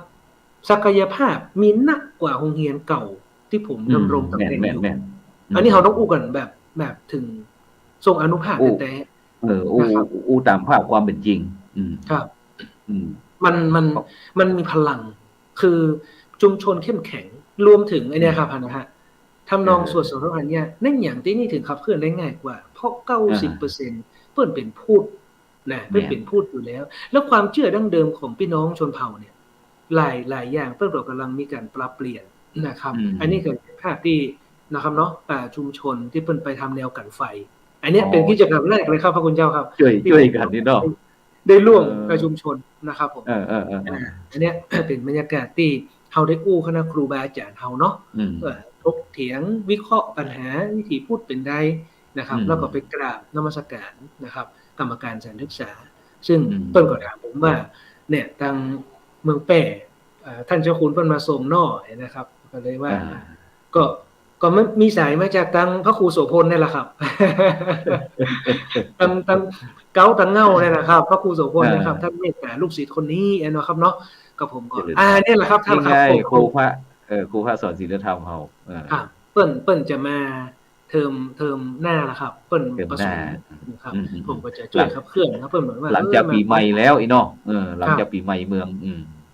ศักยภาพมีนักกว่าโรงเรียนเก่าที่ผมดำรงตำแหน่งอยู่อันนี้เขาต้องอู้กันแบบถึงทรงอนุภาพแต่อู้ตามภาพความเป็นจริงครับมันมีพลังคือชุมชนเข้มแข็งรวมถึงไอ้นี่ครับนะฮะทำนองสวดสนทนาเนี่ยนั่นอย่างที่นี่ถึงขับเคลื่อนได้ง่ายกว่าเพราะ 90% เปิ้นเป็นพูดนะเปิ้นเป็นพูดอยู่แล้วแล้วความเชื่อดั้งเดิมของพี่น้องชนเผ่าเนี่ยหลายอย่างเปิ้นกำลังมีการปรับเปลี่ยนนะครับอันนี้คือภาพที่นะครับเนาะชุมชนที่เปิ้นไปทำแนวกันไฟอันนี้เป็นกิจกรรมแรกเลยครับพระคุณเจ้าครับช่วยกันนี่เนาะได้ร่วมกับชุมชนนะครับผมอันนี้เป็นบรรยากาศที่เฮาได้กู้คณะครูบาอาจารย์เฮาเนาะถกเถียงวิเคราะห์ปัญหาวิธีพูดเป็นได้นะครับแล้วก็ไปกราบนมัสการนะครับกรรมการสถานศึกษาซึ่งต้นก็ถามผมว่าเนี่ยทางเมืองแปะท่านเจ้าคุณเพิ่นมาส่งน้อนะครับก็เลยว่าก็มีสายมาจากทางพระครูโสพลนี่แหละครับทางเก้าทางเงาเนี่ยนะครับพระครูโสพลนะครับท่านเมตตาลูกศิษย์คนนี้นะครับเนาะกับผมก็เนี่ยแหละครับท่านครับครูพระสอนศีลธรรมเฮาเปิ้นจะมาเทอมหน้าละครับเปิ้นประสงค์นะครับผมก็จะช่วยขับเคลื่อนครับเปิ้นเหมือนว่าหลังจากปีใหม่แล้วอีเนาะหลังจากปีใหม่เมือง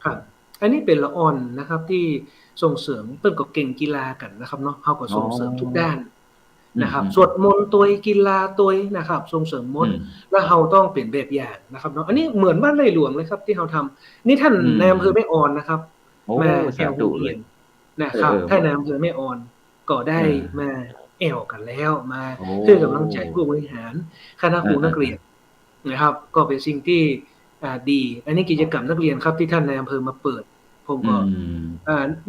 ครับอันนี้เป็นละอ่อนนะครับที่ส่งเสริมเปิ้นก็เก่งกีฬากันนะครับเนาะเฮาก็ส่งเสริมทุกด้านนะครับสวดมนต์ตัวกีฬาตัวนะครับส่งเสริมมนต์แล้วเฮาต้องเป็นแบบอย่างนะครับเนาะอันนี้เหมือนบ้านไร่หลวงเลยครับที่เฮาทำนี่ท่านในอำเภอแม่ออนนะครับมาแอวเรียนนะครับท่านในอำเภอแม่ออนก็ได้มาแอวกันแล้วมาเพื่อกำลังใจผู้บริหารคณะครูนักเรียนนะครับก็เป็นสิ่งที่ดีอันนี้กิจกรรมนักเรียนครับที่ท่านในอำเภอมาเปิดผมก็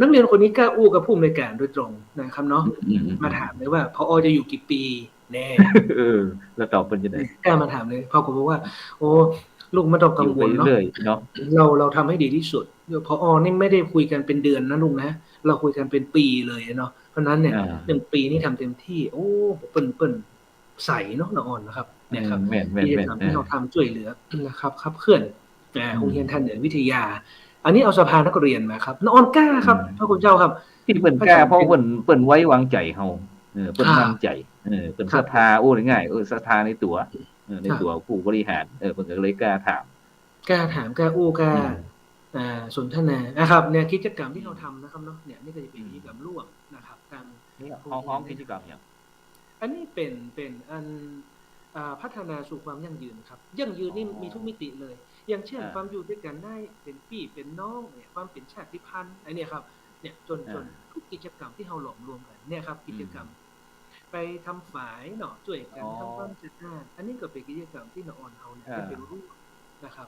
นักเรียนคนนี้กล้าอู้กับผู้อำนวยการโดยตรงนะครับเนาะมาถามเลยว่าพอจะอยู่กี่ปีแน่แล้วตอบเป็นยังไงกล้ามาถามเลยพ่อก็บอกว่าโอ้ลูกไม่ต้องกังวลเนาะเราทำให้ดีที่สุดพอนี่ไม่ได้คุยกันเป็นเดือนนะลุงนะเราคุยกันเป็นปีเลยเนาะเพราะนั้นเนี่ย1 ปีนี่ทำเต็มที่โอ้เปิ้นใสเนาะอ่อนนะครับเนี่ยครับที่จะทำให้เราทำช่วยเหลือนะครับขับเคลื่อนโรงเรียนท่านเหนือวิทยาอันนี้เอาสภานักเรียนมาครับอ่อนกล้าครับพระคุณเจ้าครับที่เปิ้นกล้าเพราะเปิ้นไว้วางใจเฮาเปิ้นมั่นใจเปิ้นศรัทธาโอ้ง่ายๆศรัทธาในตัวผู้บริหารเพิ่นก็เลยกล้าถามกล้าอู้กล้าสนทนานะครับเนี่ยกิจกรรมที่เราทำนะครับเนาะเนี่ยนี่ก็จะเป็นกิจกรรมร่วมนะครับทางนี่ห้องกิจกรรมอย่างอันนี้เป็นอันพัฒนาสู่ความยั่งยืนครับยั่งยืนนี่มีทุกมิติเลยอย่างเช่นความอยู่ด้วยกันได้เป็นพี่เป็นน้องเนี่ยความเป็นชาติพันธุ์ไอ้นี่ครับเนี่ยจนทุกกิจกรรมที่เราหลอมรวมกันเนี่ยครับกิจกรรมไปทำฝายเนาะช่วยกันทำความสะอาดอันนี้ก็เป็นกิจกรรมที่นอนเขาเนี่ยเป็นรูปนะครับ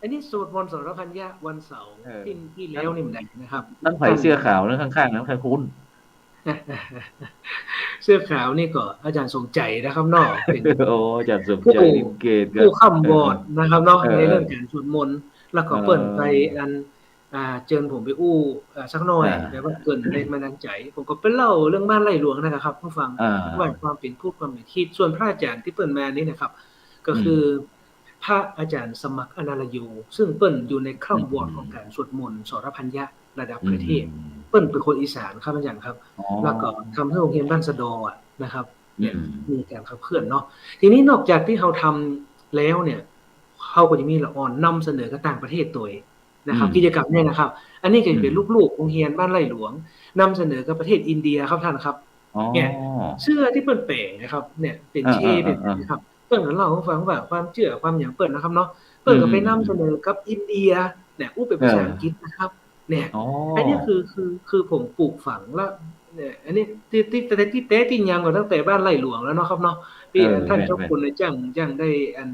อันนี้สวดมนต์สรพันยะวันเสาร์ที่แล้วนี่เหมือนกันนะครับนั่งไผ่เสื้อขาวนั่งข้างๆนั่งใครคุ้นเสื้อขาวนี่ก็อาจารย์สมใจนะครับเนาะเป็นอาจารย์สมใจเกตผู้ค้ำวอดนะครับเนาะในเรื่องการสวดมนต์แล้วก็เปิดไปอันเชิญผมไปอู้สักหน่อยแบบว่าเกินแรงบันดาลใจผมก็ไปเล่าเรื่องบ้านไร่หลวงนะครับผู้ฟังว่าความเป็นพูดความเป็นคิดส่วนพระอาจารย์ที่เปิดมานี่นะครับก็คือพระอาจารย์สมัครอนาลยูซึ่งเปิ้นอยู่ในคร่ำวอดของการสวดมนต์สรพันยะระดับประเทศ เปิ้ลเป็นคนอีสานครับอาจารย์ครับอ๋อแล้วก็ทำให้โรงเรียนบ้านสะดอนะครับอืเนี่ยมมีการขับเคลื่อนเนาะทีนี้นอกจากที่เราทำแล้วเนี่ยเขาก็จะมีละอ่อนนำเสนอกับต่างประเทศตัวเองนะครับกิจกรรมเนี่ยนะครับอันนี้ก็จะเป็นลูกๆโรงเรียนบ้านไร่หลวงนำเสนอกับประเทศอินเดียครับท่านครับอ๋อเนี่ยเสื้อที่เปิ้นแปลงนะครับเนี่ยเป็นเอเชเป็นอๆๆนะครับเปิ้นก็เล่าให้ฟังว่าความเชื่อความอย่างเปิ้นนะครับเนาะๆอืเปิ้นก็ไปนำเสมๆๆนอกับอินเดียเนี่ยเป็นเอภาษาอังกฤษอนะครับเนี่ย อ๋ออันนี้คือผมปลูกฝังแล้วเนี่ยอันนี้ที่แท้ที่ยังก็ตั้งแต่บ้านไร่หลวงแล้วเนาะครับเนาะเอที่อท่านแม่เจ้าคุณนจังได้อัน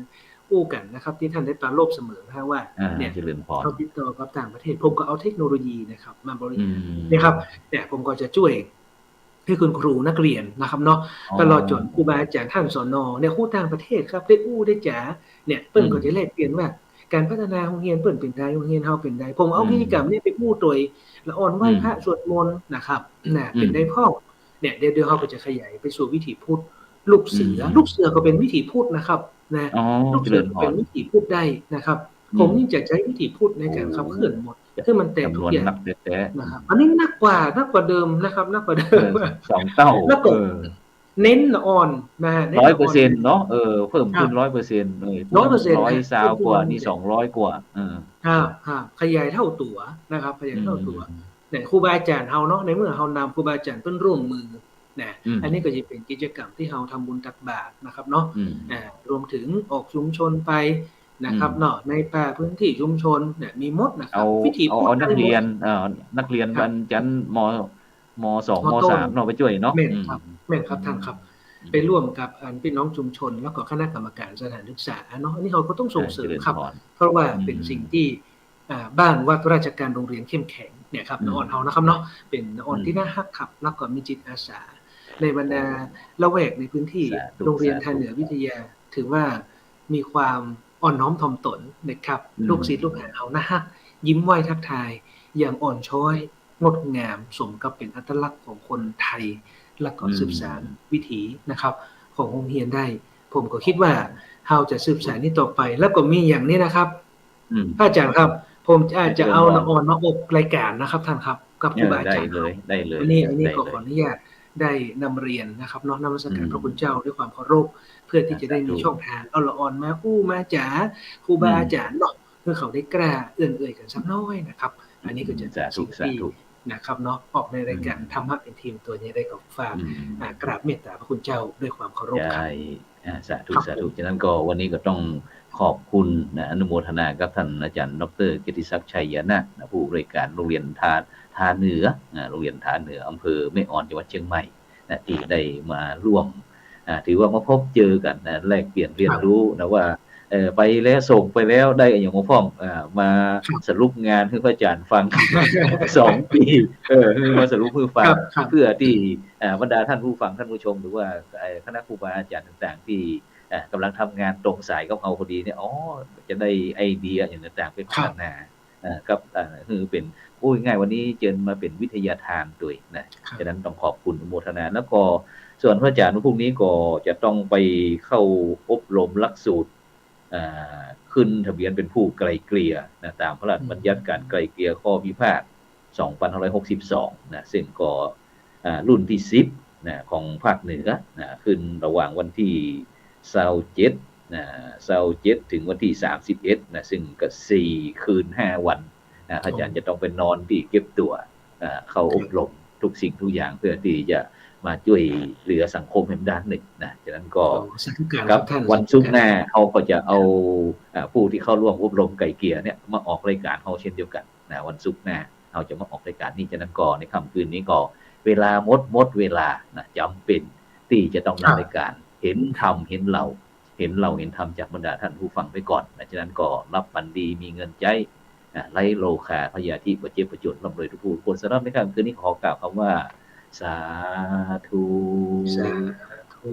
อู้กันนะครับที่ท่านได้ปรารภเสมอนะว่าๆอาเนี่ยเจริญพรเขาติดต่อกับต่างประเทศผมก็เอาเทคโนโลยีนะครับมาบริอืเนี่ยครับมเนี่ยผมก็จะช่วยให้คุณครูนักเรียนนะครับเนาะอ๋อตลอดจนครูบาอาจารย์ท่านสอนเนี่ยครูต่างประเทศครับได้อู้ได้จ๋าเนี่ยเปิ้นอืมก็จะแลกเปลี่ยนว่าการพัฒนาโรงเรียนเปิ้นเป็นใดโรงเรียนเฮาเป็นใดผมอืเอากิจกรรมมนี้ไปอู้โดย ละอ่อนไหว้อืมพระสวดมนต์นะครับนะอืมเป็นได้พ่อเนี่ยเดี๋ยวเขาก็จะขยายไปสู่วิถีพุทธลูกอืเสือลูกเสืมอก็เป็นวิถีพุทธนะครับนะอ๋อลูกเจเสือก็เป็นริญพรวิถีพุทธได้นะครับอืมผมยิ่งจะใช้วิถีพุทธในโอ้การขับเคลื่อนหมดจะคือมันแตกจำนทุกอย่างวนนักแท้ๆนะครับอันนี้หนักกว่าเดิมนะครับหนักกว่าเดิเออม 2เท่าแล้วก็เออเน้นละอ่อนนะเน้นละอ่อน100%เนาะเออเพิ่มขึ้นครับ100%ผู้นั้น100%ฮะเพิ่ม120ขึ้นกว่านี่100% 200กว่าเออครับขยายเท่าตัวนะครับขอืยายเท่าตัวมเนี่ยครูบาอาจารย์เฮาเนาะในเมื่อเฮานำครูบาอาจารย์เพิ่นร่วมมือนะอืมอันนี้ก็จะเป็นกิจกรรมที่เฮาทำบุญตักบาตรนะครับเนาะอืมรวมถึงออกชุมชนไปนะอืมครับเนาะในป่าพื้นที่ชุมชนเนี่ยมีหมดนะคเอารับวิถีพุทธนัได้หมดกเรียนนักเรียนครับบรรจันม2มมต้น3เนาะไปช่วยเนาะแม่นอืมครับแม่นคอืรับท่านมครับอืมไปร่วมกับพี่น้องชุมชนแล้วก็คณะกรรมการสถานศึกษาเนาะอันนี้เราก็ต้องส่งเสเจริญพริมครับรเพราะว่าอืเป็นมสิ่งที่บ้านวัดราชการโรงเรียนเข้มแข็งเนี่ยครับอืมน้าอ่อนเฮานะครับเนาะเป็นน้าอ่ออืมนที่น่าฮักครับแล้วก็มีจิตอาสาในบรรโอ้ดาละแวกในพื้นที่สาธุโรงเรียนสาธุทางเหนือวิทยาถือว่ามีความอ่อนน้อมถ่อมตนนะครับอืลูกศิษย์ลูกหาเฮานะฮักยิ้มไหวทักทายอย่างอ่อนช้อยงดงามสมกับเป็นอัตลักษณ์ของคนไทย แล้วก็อืสืบสานมวิถีนะครับของโรงเรียนได้ผมก็คิดว่าเราจะสืบสานนี้ต่อไปแล้วก็มีอย่างนี้นะครับอืมพระอาจารย์ครับผมอาจจะเอาเจริญพรละออนมาอบรายการนะครับท่านครับกับครูบาอาได้จารย์เราเลยได้เลยอันนี้ก็ได้เลยขออนุญาตได้นำเรียนนะครับเนาะนมัสอืมการพระคุณเจ้าด้วยความเคารพเพื่อที่จะได้มีสาธุช่องทางเอาละออนมาอู้มาจ๋าครูอืมบาอาจารย์เนาะเพื่อเขาได้กล้าเอื้อนเอ่ยกันสักน้อยนะครับอันนี้ก็จะเป็นสาธุสิ่งที่ สาธุนะครับเนาะออกในอืรายการธรมรมะเป็นทีมตัวนี้ได้กับฝากอืม กราบเมตตาพระคุณเจ้าด้วยความเคารพครัใช่บสาธุครับผมสาธุฉะนั้นก็วันนี้ก็ต้องขอบคุณนะอนุโมทนากับท่านอาจารย์ดรกิติศักดิ์ชัยยนะนะผู้บริการโรงเรียนทาเหนือโรงเรียนทาเหนืออำเภอแม่อ่อนจังหวัดเชียงใหม่นะที่ได้มาร่วมถือว่ามาพบเจอกันนะแลกเปลี่ยนเรียนรู้นะว่าไปแล้วส่งไปแล้วได้อย่างมาพ้องมาสรุปงานให้พระอาจารย์ฟัง 2 ปีมาสรุปให้ฟังครับครับเพื่อที่บรรดาท่านผู้ฟังท่านผู้ชมหรือว่าคณะครูบาอาจารย์ต่างๆที่กำลังทำงานตรงสายกับเราพอดีเนี่ยจะได้ไอเดียอย่างต่างๆไปพัฒนาครับคือเป็นพูดง่ายวันนี้เจนมาเป็นวิทยาทานด้วยนะฉะนั้นต้องขอบคุณอนุโมทนาแล้วก็ส่วนพระอาจารย์พรุ่งนี้ก็จะต้องไปเข้าอบรมหลักสูตรขึ้นทะเบียนเป็นผู้ไกลเกลี่ยนะตามพระราชบัญญัติการไกลเกลี่ยข้อพิพาท2562นะซึ่งก็รุ่นที่10นะของภาคเหนือนะขึ้นระหว่างวันที่27นะ27ถึงวันที่31นะซึ่งก็4คืน5วันนะอาจารย์จะต้องไปนอนที่เก็บตัวเข้าอบรมทุกสิ่งทุกอย่างเพื่อที่จะมาช่วยเหลือสังคมให้ด้านหนึ่งนะฉะนั้นก็สาธุการครับครับท่านวันศุกร์หน้าเขาก็จะเอาผู้ที่เข้าร่วมอบรมไก่เกลี่ยเนี่ยมาออกรายการเขาเช่นเดียวกันนะวันศุกร์หน้าเราจะมาออกรายการนี้ฉะนั้นก็ในค่ำคืนนี้ก็เวลาหมดเวลานะจำเป็นที่จะต้องนำรายการเห็นธรรมเห็นเราเห็นธรรมจากบรรดาท่านผู้ฟังไปก่อนนะฉะนั้นก็รับปันดีมีเงินใจไร้โลคาพยาธิประเจ็บประจุร่ำรวยทุกผู้คนสำหรับในค่ำคืนนี้ขอกล่าวคำว่าสาธุสาธุ